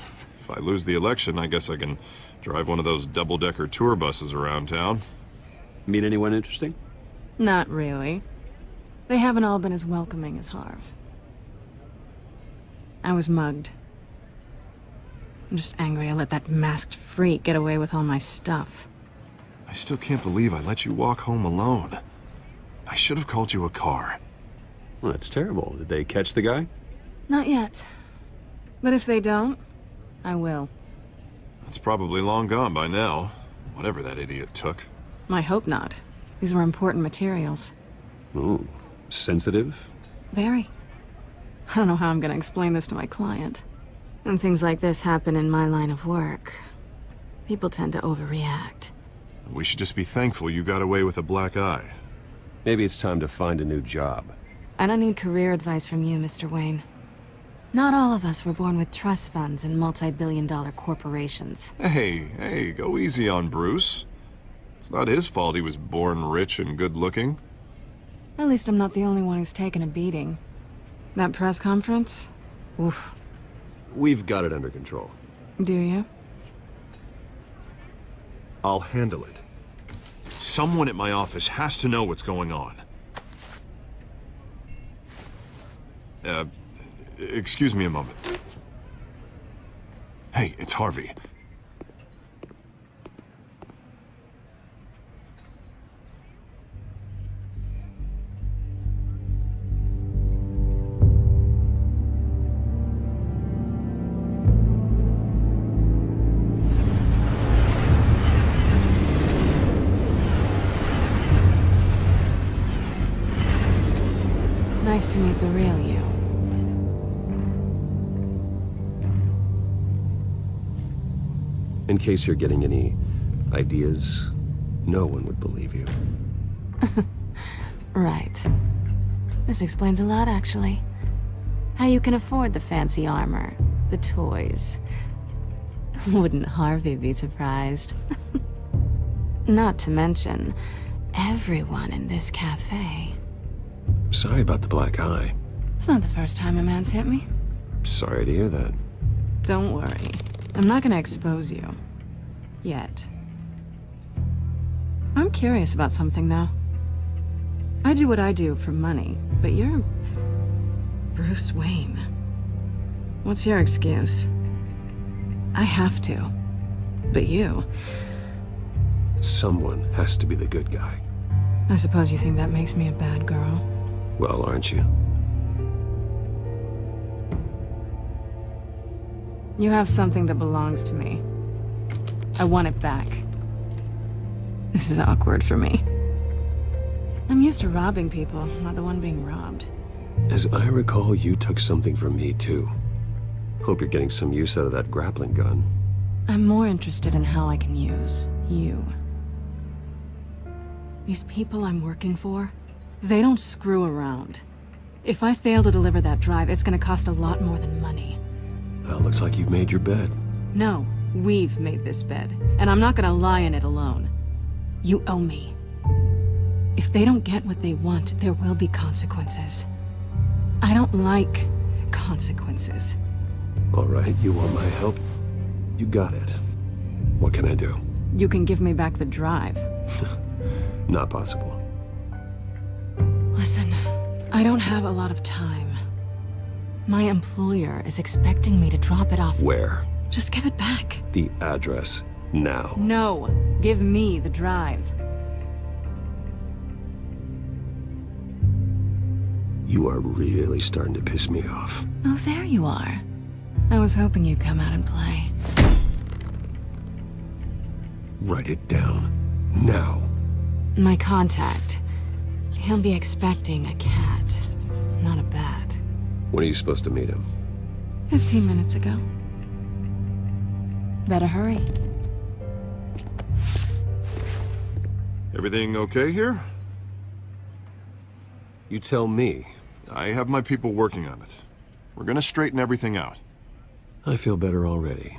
if I lose the election, I guess I can drive one of those double-decker tour buses around town. Meet anyone interesting? Not really. They haven't all been as welcoming as Harv. I was mugged. I'm just angry I let that masked freak get away with all my stuff. I still can't believe I let you walk home alone. I should have called you a car. Well, that's terrible. Did they catch the guy? Not yet. But if they don't, I will. It's probably long gone by now, whatever that idiot took. I hope not. These were important materials. Ooh, sensitive? Very. I don't know how I'm gonna explain this to my client. When things like this happen in my line of work, people tend to overreact. We should just be thankful you got away with a black eye. Maybe it's time to find a new job. I don't need career advice from you, Mr. Wayne. Not all of us were born with trust funds and multi-billion-dollar corporations. Hey, go easy on Bruce. It's not his fault he was born rich and good-looking. At least I'm not the only one who's taken a beating. That press conference? Oof. We've got it under control. Do you? I'll handle it. Someone at my office has to know what's going on. Excuse me a moment. Hey, it's Harvey. Nice to meet the real you. In case you're getting any ideas, no one would believe you. Right. This explains a lot, actually. How you can afford the fancy armor, the toys. Wouldn't Harvey be surprised? Not to mention, everyone in this cafe. Sorry about the black eye. It's not the first time a man's hit me. Sorry to hear that. Don't worry. I'm not gonna expose you. Yet. I'm curious about something, though. I do what I do for money, but you're... Bruce Wayne. What's your excuse? I have to. But you... Someone has to be the good guy. I suppose you think that makes me a bad girl. Well, aren't you? You have something that belongs to me. I want it back. This is awkward for me. I'm used to robbing people, not the one being robbed. As I recall, you took something from me, too. Hope you're getting some use out of that grappling gun. I'm more interested in how I can use you. These people I'm working for, they don't screw around. If I fail to deliver that drive, it's gonna cost a lot more than money. Well, looks like you've made your bed. No, we've made this bed, and I'm not gonna lie in it alone. You owe me. If they don't get what they want, there will be consequences. I don't like consequences. All right, you want my help? You got it. What can I do? You can give me back the drive. Not possible. Listen, I don't have a lot of time. My employer is expecting me to drop it off. Where? Just give it back. The address, now. No, give me the drive. You are really starting to piss me off. Oh, there you are. I was hoping you'd come out and play. Write it down. Now. My contact. He'll be expecting a cat, not a bat. When are you supposed to meet him? 15 minutes ago. Better hurry. Everything okay here? You tell me. I have my people working on it. We're gonna straighten everything out. I feel better already.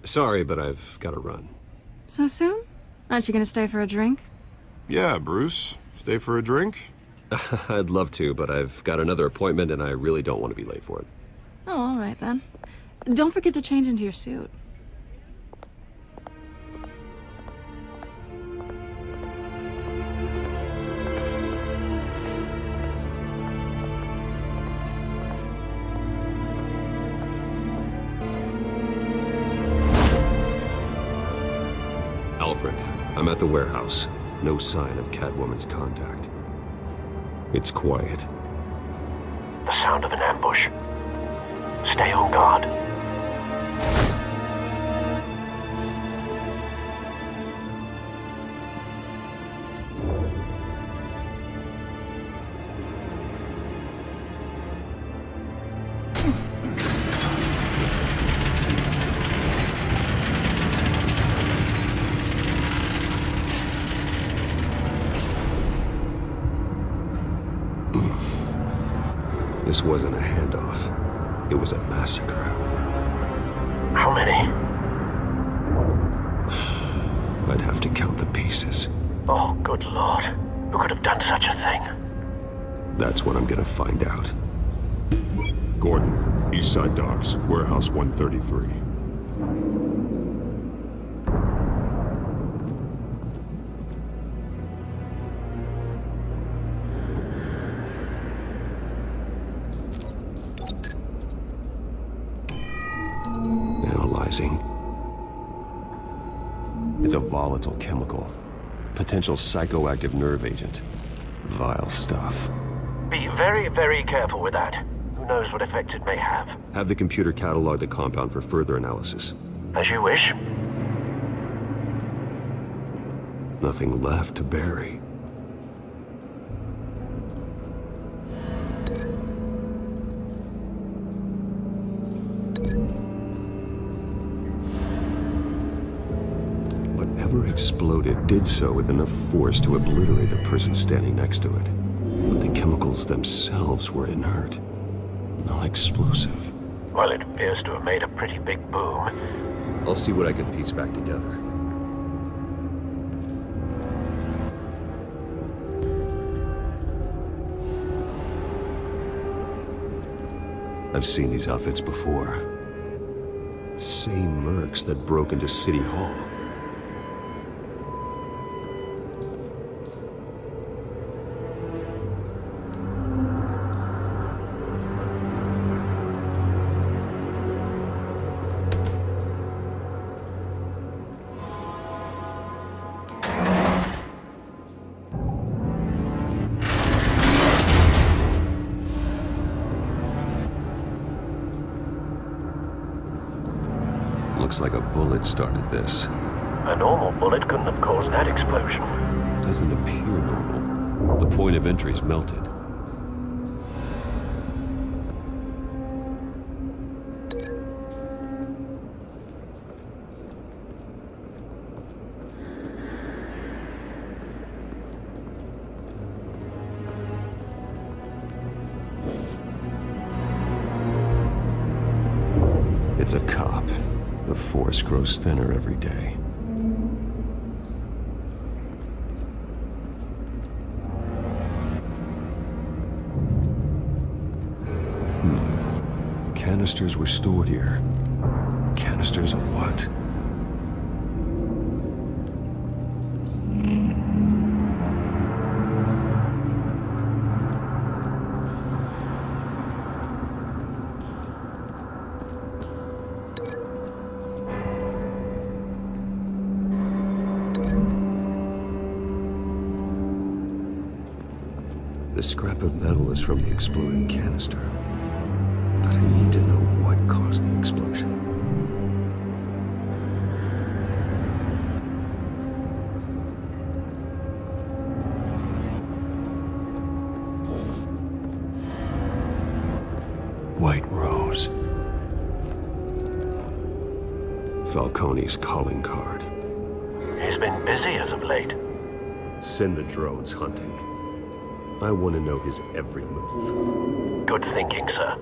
Sorry, but I've got to run. So soon? Aren't you gonna stay for a drink? Yeah, Bruce. Stay for a drink? I'd love to, but I've got another appointment and I really don't want to be late for it. Oh, all right then. Don't forget to change into your suit. Alfred, I'm at the warehouse. No sign of Catwoman's contact. It's quiet. The sound of an ambush. Stay on guard. This wasn't a handoff. It was a massacre. How many? I'd have to count the pieces. Oh, good lord. Who could have done such a thing? That's what I'm gonna find out. Gordon, Eastside Docks, Warehouse 133. Analyzing. It's a volatile chemical. Potential psychoactive nerve agent. Vile stuff. Be very, very careful with that. Who knows what effects it may have. Have the computer catalog the compound for further analysis. As you wish. Nothing left to bury. Whatever exploded did so with enough force to obliterate the person standing next to it. But the chemicals themselves were inert, non-explosive. Well, it appears to have made a pretty big boom. I'll see what I can piece back together. I've seen these outfits before. Same mercs that broke into City Hall. Looks like a bullet started this. A normal bullet couldn't have caused that explosion. Doesn't appear normal. The point of entry's melted. It's a cop. The force grows thinner every day. Canisters were stored here. Canisters of what? The scrap of metal is from the exploding canister. But I need to know what caused the explosion. White Rose. Falcone's calling card. He's been busy as of late. Send the drones hunting. I want to know his every move. Good thinking, sir.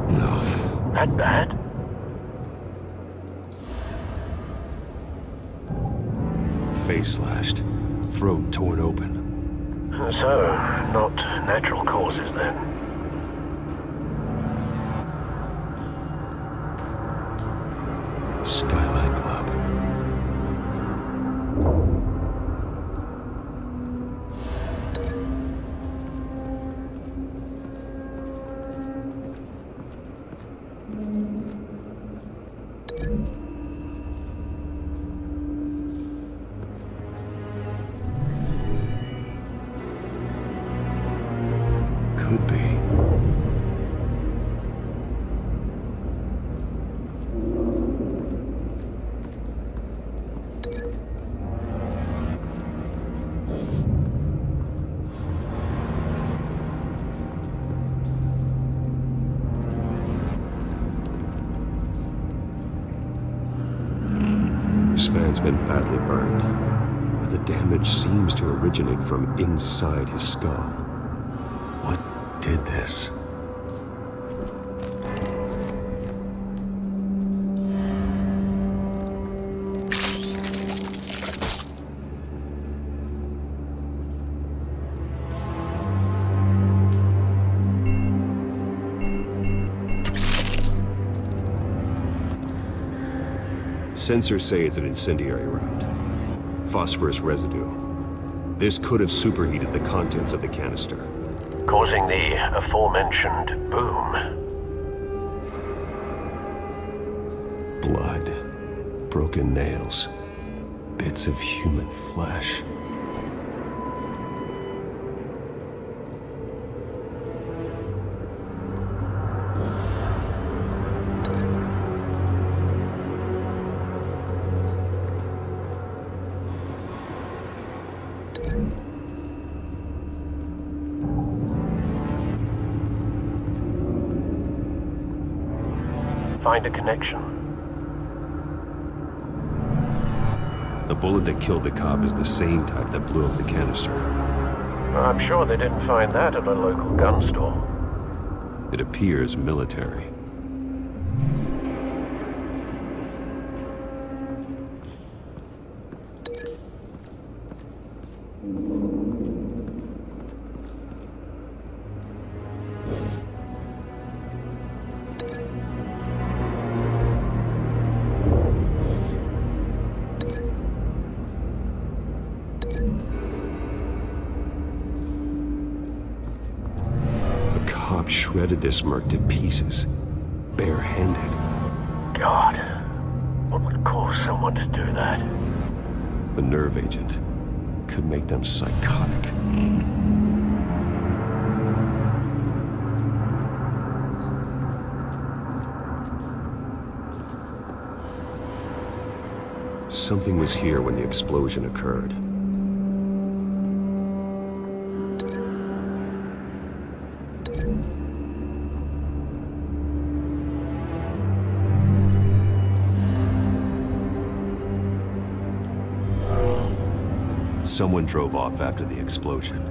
No. That bad? Face slashed. Throat torn open. So, not natural causes then. Skyline Club. Could be. head's been badly burned, but the damage seems to originate from inside his skull. What did this? Sensors say it's an incendiary round. Phosphorus residue. This could have superheated the contents of the canister, causing the aforementioned boom. Blood, broken nails, bits of human flesh. Find a connection. The bullet that killed the cop is the same type that blew up the canister. I'm sure they didn't find that at a local gun store. It appears military. Shredded this merc to pieces, bare-handed. God, what would cause someone to do that? The nerve agent could make them psychotic. Something was here when the explosion occurred. Someone drove off after the explosion.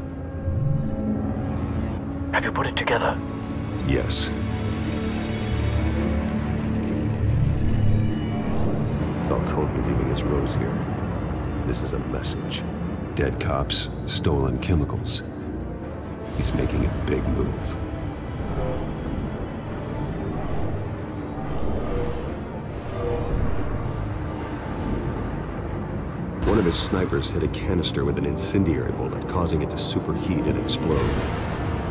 Have you put it together? Yes. Falcone leaving his rose here. This is a message. Dead cops, stolen chemicals. He's making a big move. One of his snipers hit a canister with an incendiary bullet, causing it to superheat and explode.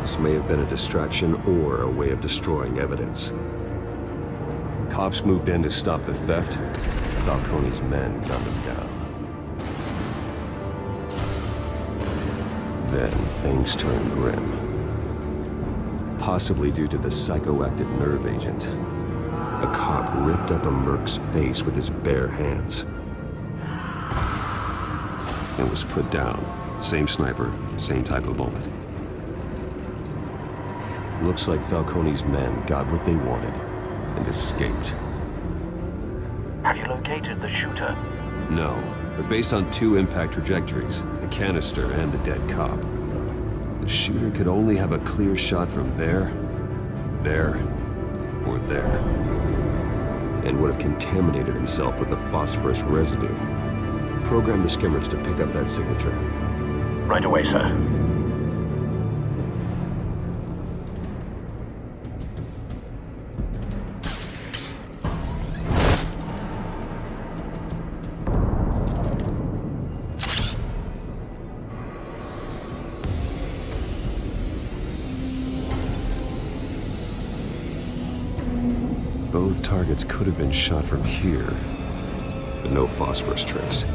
This may have been a distraction or a way of destroying evidence. Cops moved in to stop the theft. Falcone's men gunned him down. Then things turned grim. Possibly due to the psychoactive nerve agent. A cop ripped up a merc's face with his bare hands. And was put down. Same sniper, same type of bullet. Looks like Falcone's men got what they wanted and escaped. Have you located the shooter? No, but based on two impact trajectories, the canister and the dead cop, the shooter could only have a clear shot from there, or there, and would have contaminated himself with the phosphorus residue. Program the skimmers to pick up that signature. Right away, sir. Both targets could have been shot from here, but no phosphorus trace.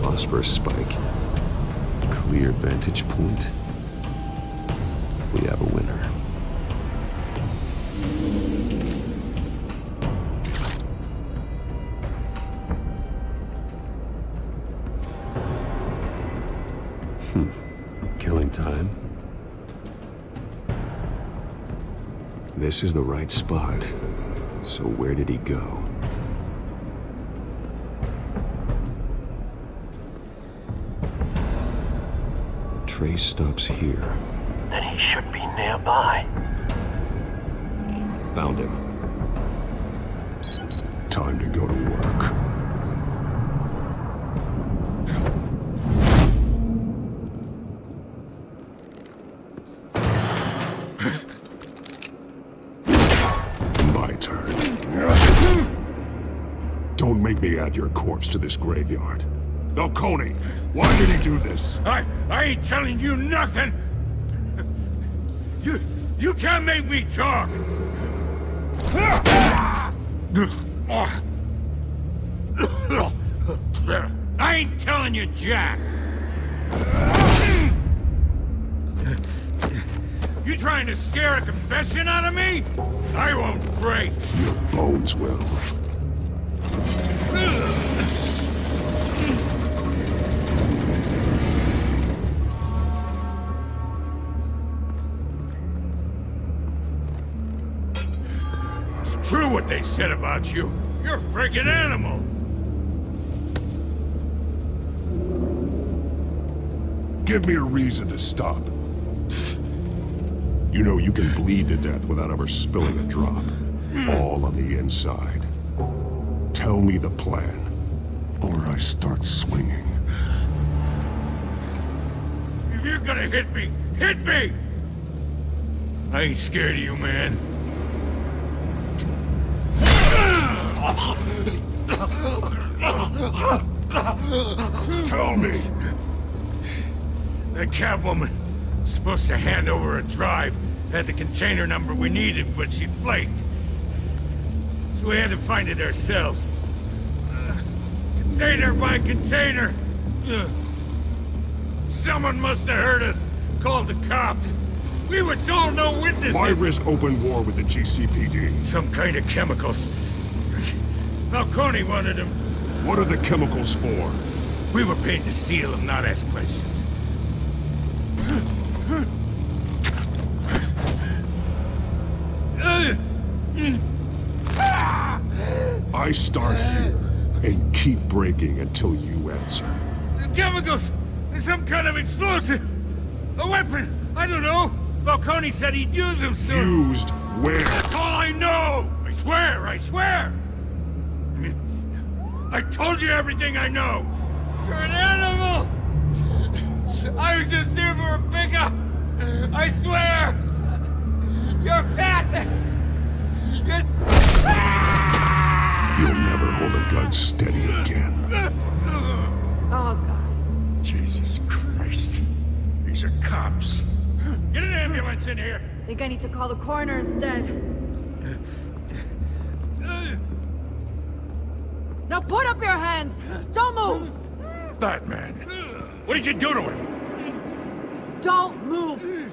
Phosphorus spike. Clear vantage point. We This is the right spot. So where did he go? Trace stops here. Then he should be nearby. Found him. Time to go to work. My turn. Don't make me add your corpse to this graveyard. Falcone, why did he do this? I ain't telling you nothing! You can't make me talk! I ain't telling you jack! You trying to scare a confession out of me? I won't break! Your bones will. It's true what they said about you. You're a freaking animal! Give me a reason to stop. You know you can bleed to death without ever spilling a drop. All on the inside. Tell me the plan, or I start swinging. If you're gonna hit me, hit me! I ain't scared of you, man. Tell me! That Catwoman was supposed to hand over a drive, had the container number we needed, but she flaked. So we had to find it ourselves. Container by container. Someone must have heard us, called the cops. We were told no witnesses. Why risk open war with the GCPD? Some kind of chemicals. Falcone wanted them. What are the chemicals for? We were paid to steal them, not ask questions. I start here and keep breaking until you answer. The chemicals! There's some kind of explosive! A weapon! I don't know! Falcone said he'd use them soon! Used where? That's all I know! I swear! I swear! I told you everything I know! You're an animal! I was just here for a pickup! I swear! You're fat! You'll never hold a gun steady again. Oh, God. Jesus Christ. These are cops. Get an ambulance in here! Think I need to call the coroner instead. Now put up your hands! Don't move! Batman, what did you do to him? Don't move!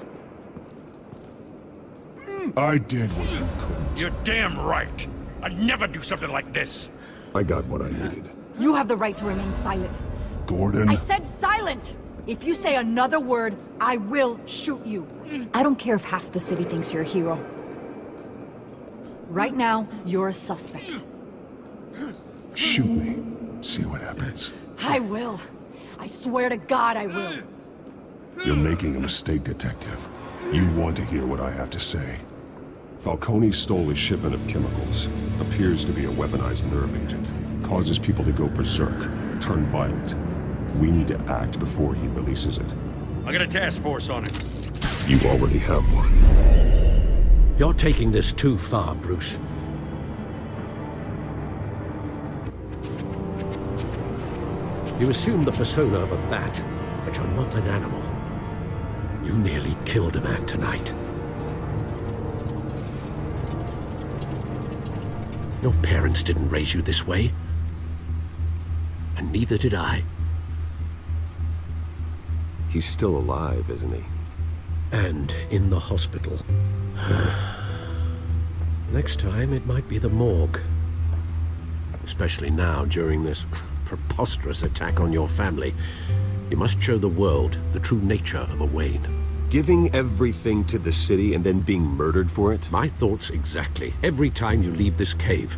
I did what you couldn't. You're damn right. I'd never do something like this. I got what I needed. You have the right to remain silent. Gordon? I said silent! If you say another word, I will shoot you. I don't care if half the city thinks you're a hero. Right now, you're a suspect. Shoot me. See what happens. I will. I swear to God I will. You're making a mistake, Detective. You want to hear what I have to say. Falcone stole a shipment of chemicals. Appears to be a weaponized nerve agent. Causes people to go berserk, turn violent. We need to act before he releases it. I got a task force on it. You already have one. You're taking this too far, Bruce. You assume the persona of a bat, but you're not an animal. You nearly killed a man tonight. Your parents didn't raise you this way. And neither did I. He's still alive, isn't he? And in the hospital. Next time, it might be the morgue. Especially now, during this preposterous attack on your family. You must show the world the true nature of a Wayne. Giving everything to the city and then being murdered for it? My thoughts exactly. Every time you leave this cave.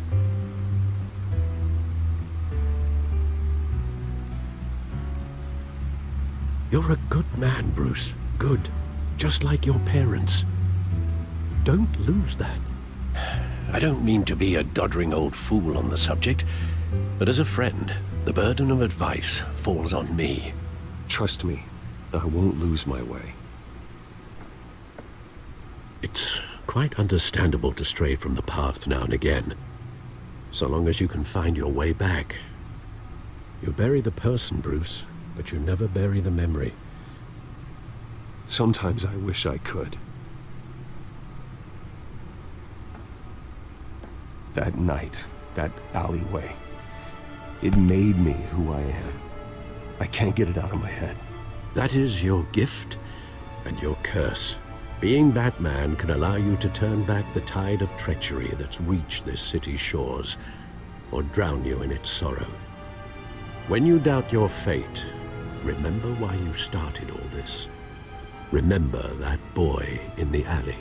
You're a good man, Bruce. Good. Just like your parents. Don't lose that. I don't mean to be a doddering old fool on the subject, but as a friend, the burden of advice falls on me. Trust me, I won't lose my way. It's quite understandable to stray from the path now and again, so long as you can find your way back. You bury the person, Bruce, but you never bury the memory. Sometimes I wish I could. That night, that alleyway, it made me who I am. I can't get it out of my head. That is your gift and your curse. Being Batman can allow you to turn back the tide of treachery that's reached this city's shores, or drown you in its sorrow. When you doubt your fate, remember why you started all this. Remember that boy in the alley.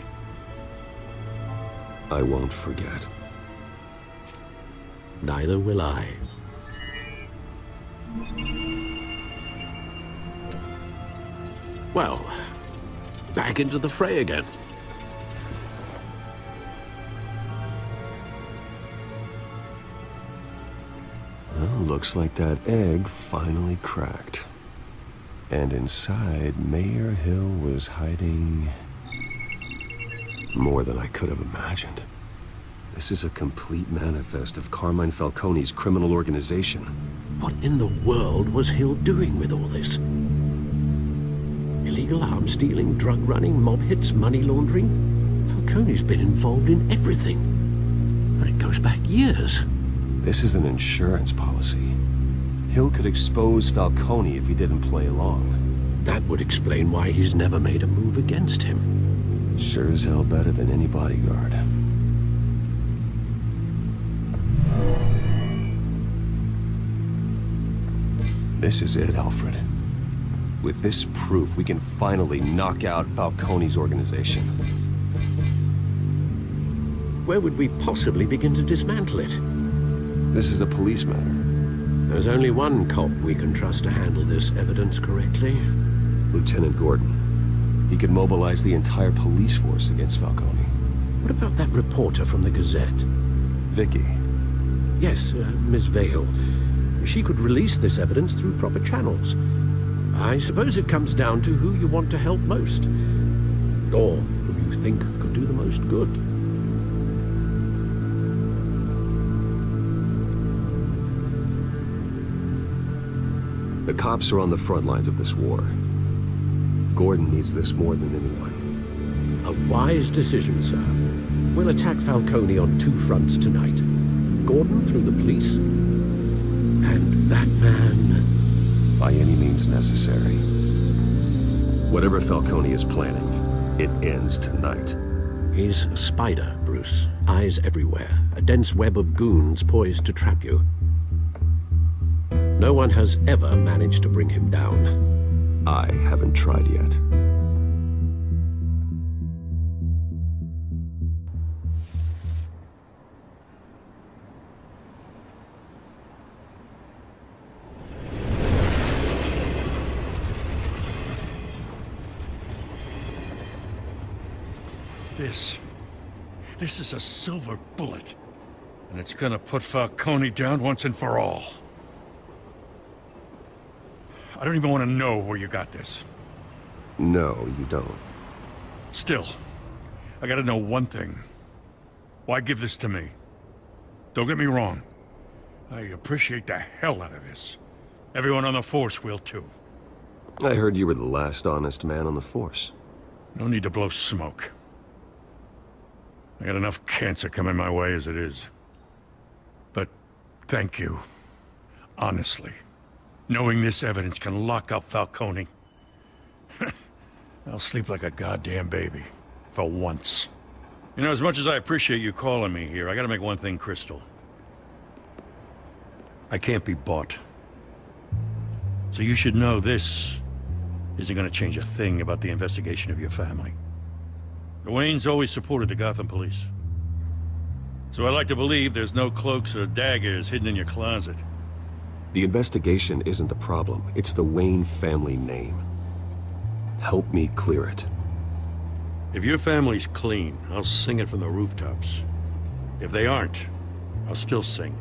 I won't forget. Neither will I. Well, back into the fray again. Well, looks like that egg finally cracked. And inside, Mayor Hill was hiding more than I could have imagined. This is a complete manifest of Carmine Falcone's criminal organization. What in the world was Hill doing with all this? Illegal arms dealing, drug running, mob hits, money laundering? Falcone's been involved in everything. And it goes back years. This is an insurance policy. Hill could expose Falcone if he didn't play along. That would explain why he's never made a move against him. Sure as hell better than any bodyguard. This is it, Alfred. With this proof, we can finally knock out Falcone's organization. Where would we possibly begin to dismantle it? This is a police matter. There's only one cop we can trust to handle this evidence correctly. Lieutenant Gordon. He could mobilize the entire police force against Falcone. What about that reporter from the Gazette? Vicky. Yes, Miss Vale. She could release this evidence through proper channels. I suppose it comes down to who you want to help most. Or who you think could do the most good. The cops are on the front lines of this war. Gordon needs this more than anyone. A wise decision, sir. We'll attack Falcone on two fronts tonight. Gordon through the police, and Batman... by any means necessary. Whatever Falcone is planning, it ends tonight. He's a spider, Bruce. Eyes everywhere. A dense web of goons poised to trap you. No one has ever managed to bring him down. I haven't tried yet. This is a silver bullet. And it's gonna put Falcone down once and for all. I don't even want to know where you got this. No, you don't. Still, I gotta know one thing. Why give this to me? Don't get me wrong. I appreciate the hell out of this. Everyone on the Force will too. I heard you were the last honest man on the Force. No need to blow smoke. I got enough cancer coming my way as it is. But thank you. Honestly. Knowing this evidence can lock up Falcone. I'll sleep like a goddamn baby. For once. You know, as much as I appreciate you calling me here, I gotta make one thing crystal. I can't be bought. So you should know this isn't going to change a thing about the investigation of your family. The Waynes always supported the Gotham police. So I like to believe there's no cloaks or daggers hidden in your closet. The investigation isn't the problem. It's the Wayne family name. Help me clear it. If your family's clean, I'll sing it from the rooftops. If they aren't, I'll still sing.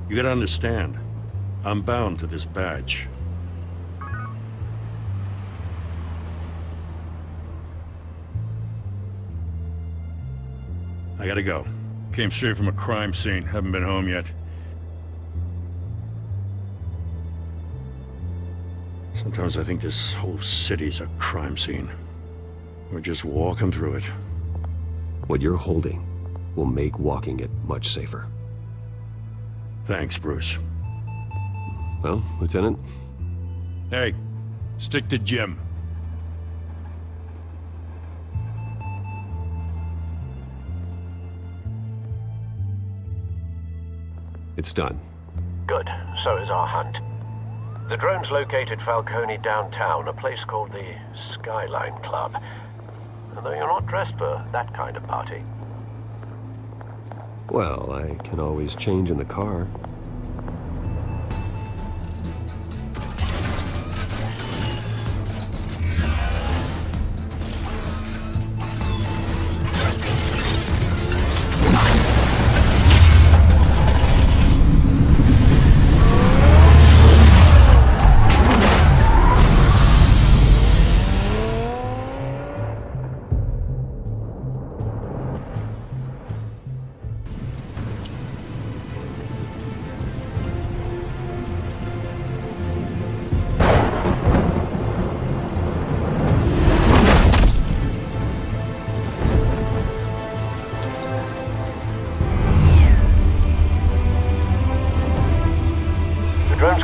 You gotta understand, I'm bound to this badge. I gotta go. Came straight from a crime scene, haven't been home yet. Sometimes I think this whole city's a crime scene. We're just walking through it. What you're holding will make walking it much safer. Thanks, Bruce. Well, Lieutenant? Hey, stick to Jim. It's done. Good. So is our hunt. The drone's located Falcone downtown, a place called the Skyline Club. Although you're not dressed for that kind of party. Well, I can always change in the car.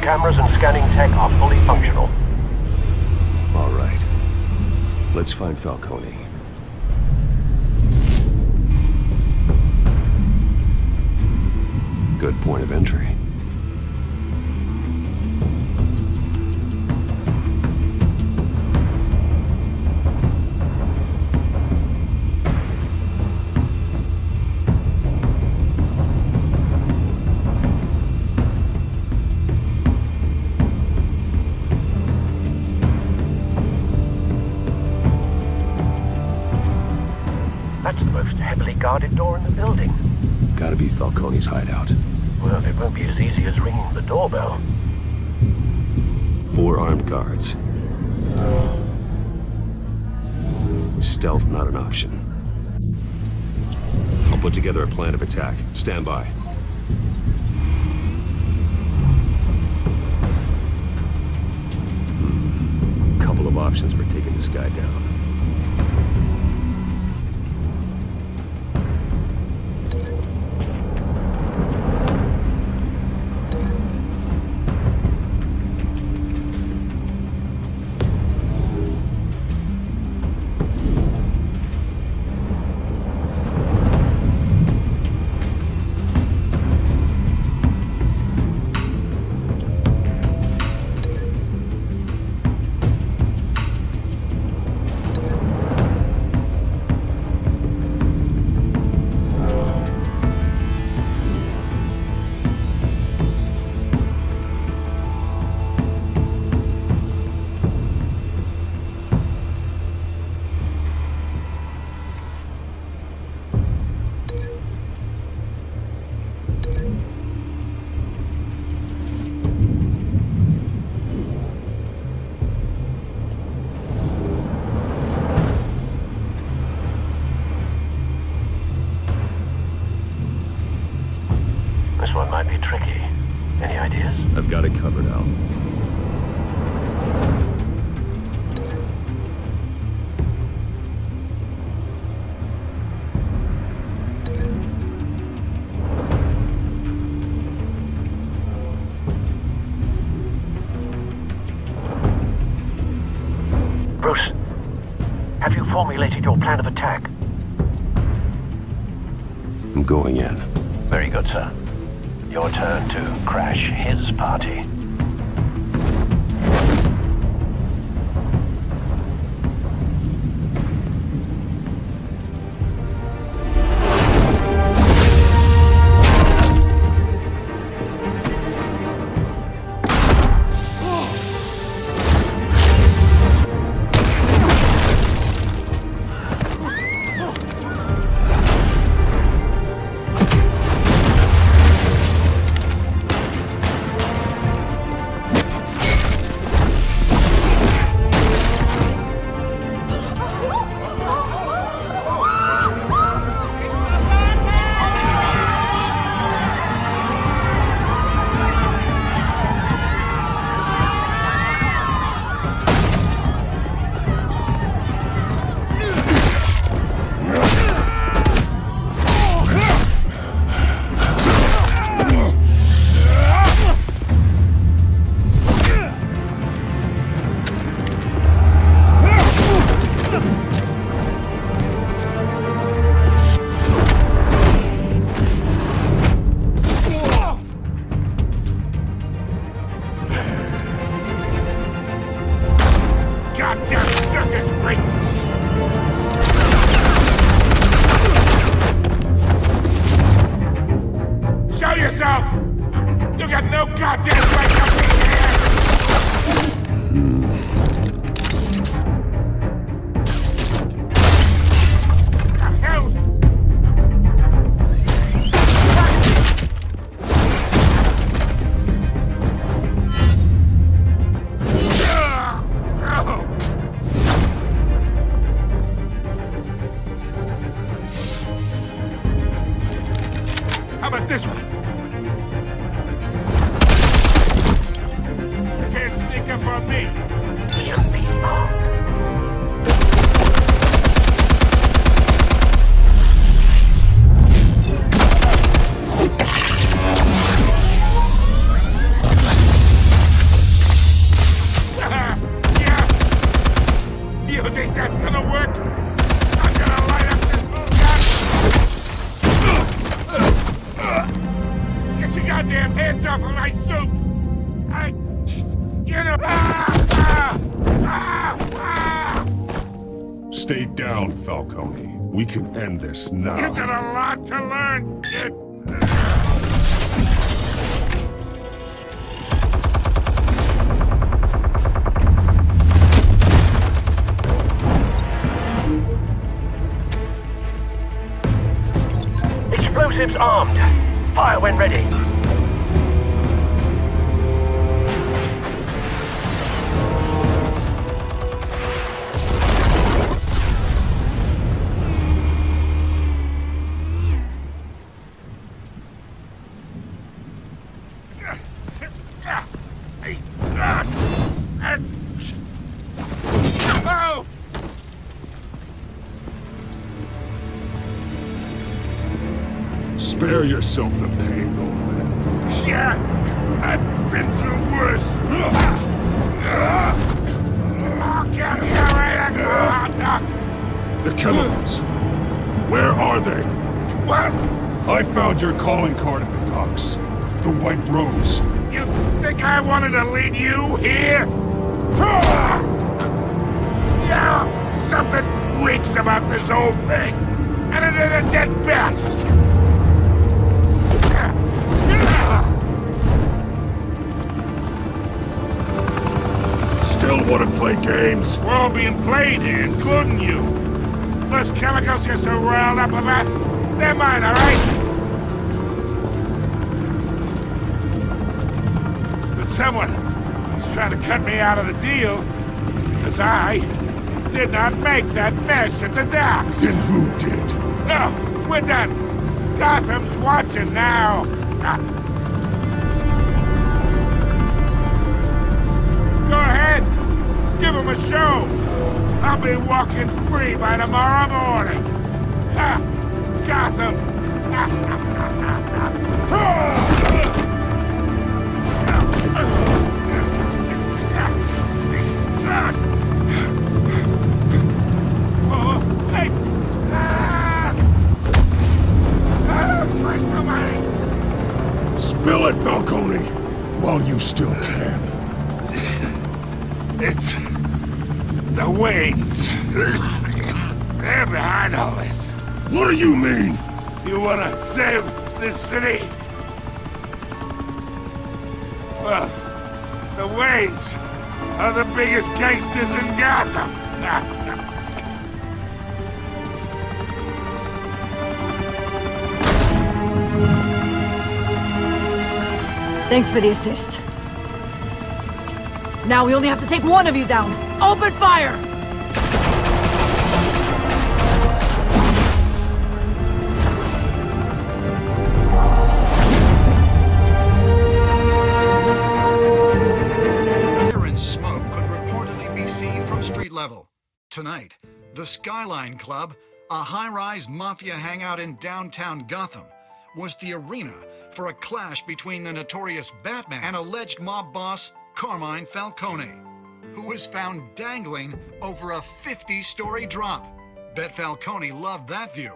Cameras and scanning tech are fully functional. All right. Let's find Falcone. Good point of entry. Guarded door in the building. Gotta be Falcone's hideout. Well, it won't be as easy as ringing the doorbell. 4 armed guards. Stealth not an option. I'll put together a plan of attack. Stand by. Couple of options for taking this guy down. This one might be tricky. Any ideas? I've got it covered, Al. Bruce, have you formulated your plan of attack? I'm going in. Very good, sir. Your turn to crash his party. yourself! You got no goddamn right to be here! The hell? How about this one? Can't sneak up on me. Yeah. You think that's gonna work? I'm gonna light up this bullshit. Get your goddamn hands off of my suit! You know... Stay down, Falcone. We can end this now. You got a lot to learn, kid. Explosives armed. Fire when ready. Oh! Spare yourself the pain, old man. Yeah, I've been through worse. I'll get you right a hot dog. The chemicals. Where are they? What? I found your calling card at the docks. The White Rose. You think I wanted to lead you here? Yeah, something reeks about this whole thing. And it is a dead bat. Still want to play games? We're all being played here, including you. Those chemicals you're so riled up about, they're mine, all right? But someone is trying to cut me out of the deal because I did not make that mess at the docks. Then who did? No, we're done. Gotham's watching now. Go ahead. Give him a show. I'll be walking free by tomorrow morning. Gotham. Oh, hey. Spill it, Falcone, while you still can. It's the Waynes. They're behind all this. What do you mean? You want to save this city? Well, the Waynes are the biggest gangsters in Gotham. Thanks for the assist. Now we only have to take one of you down. Open fire! Fire and smoke could reportedly be seen from street level. Tonight, the Skyline Club, a high-rise mafia hangout in downtown Gotham, was the arena for a clash between the notorious Batman and alleged mob boss Carmine Falcone, who was found dangling over a 50-story drop. Bet Falcone loved that view.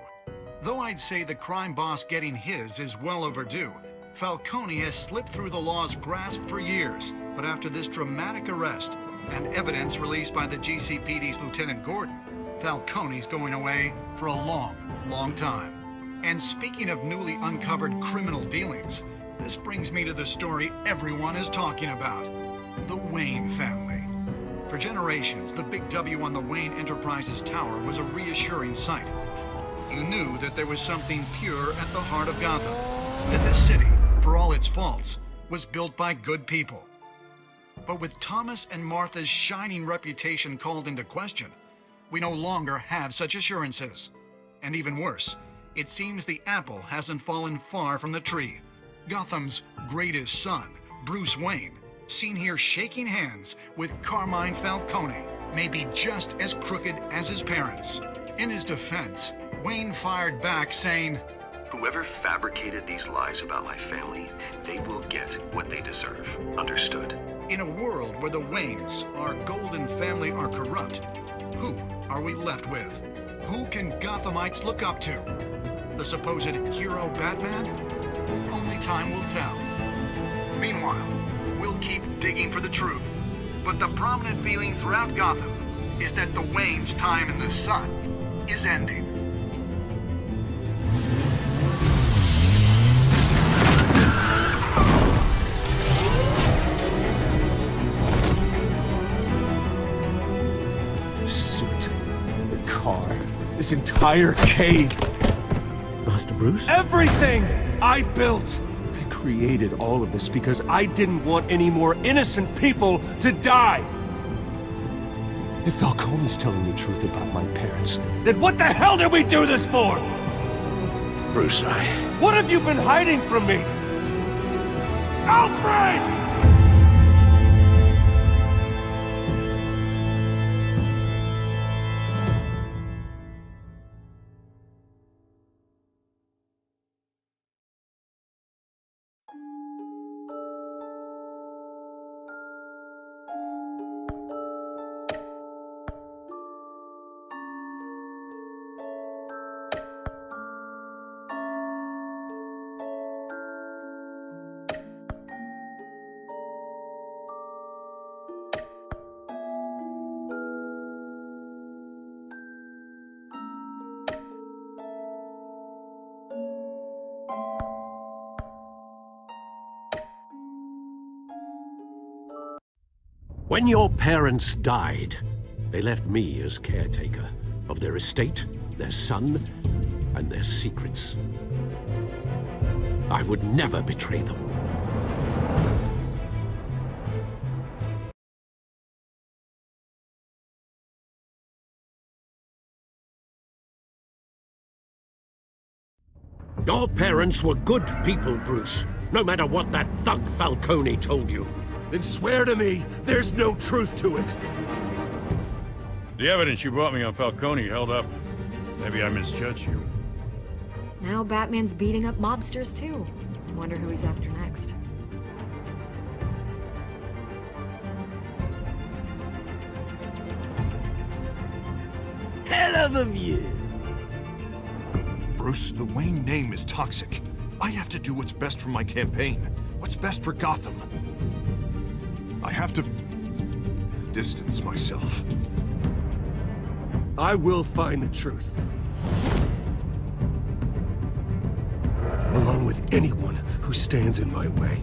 Though I'd say the crime boss getting his is well overdue, Falcone has slipped through the law's grasp for years. But after this dramatic arrest and evidence released by the GCPD's Lieutenant Gordon, Falcone's going away for a long, long time. And speaking of newly uncovered criminal dealings, This brings me to the story everyone is talking about. The Wayne family. For generations, the big W on the Wayne Enterprises tower was a reassuring sight. You knew that there was something pure at the heart of Gotham. That this city, for all its faults, was built by good people. But with Thomas and Martha's shining reputation called into question, we no longer have such assurances. And even worse, it seems the apple hasn't fallen far from the tree. Gotham's greatest son, Bruce Wayne, seen here shaking hands with Carmine Falcone, may be just as crooked as his parents. In his defense, Wayne fired back saying, "Whoever fabricated these lies about my family, they will get what they deserve. Understood?" In a world where the Waynes, our golden family, are corrupt, who are we left with? Who can Gothamites look up to? The supposed hero Batman? Only time will tell. Meanwhile, we'll keep digging for the truth. But the prominent feeling throughout Gotham is that the Waynes' time in the sun is ending. The suit, the car, this entire cave. Master Bruce? Everything I built! I created all of this because I didn't want any more innocent people to die! If Falcone's telling the truth about my parents, then what the hell did we do this for? Bruce, What have you been hiding from me? Alfred! When your parents died, they left me as caretaker of their estate, their son, and their secrets. I would never betray them. Your parents were good people, Bruce, no matter what that thug Falcone told you. Then swear to me there's no truth to it. The evidence you brought me on Falcone held up. Maybe I misjudged you. Now Batman's beating up mobsters too. Wonder who he's after next. Hell of a view. Bruce, the Wayne name is toxic. I have to do what's best for my campaign. What's best for Gotham. I have to distance myself. I will find the truth. Along with anyone who stands in my way.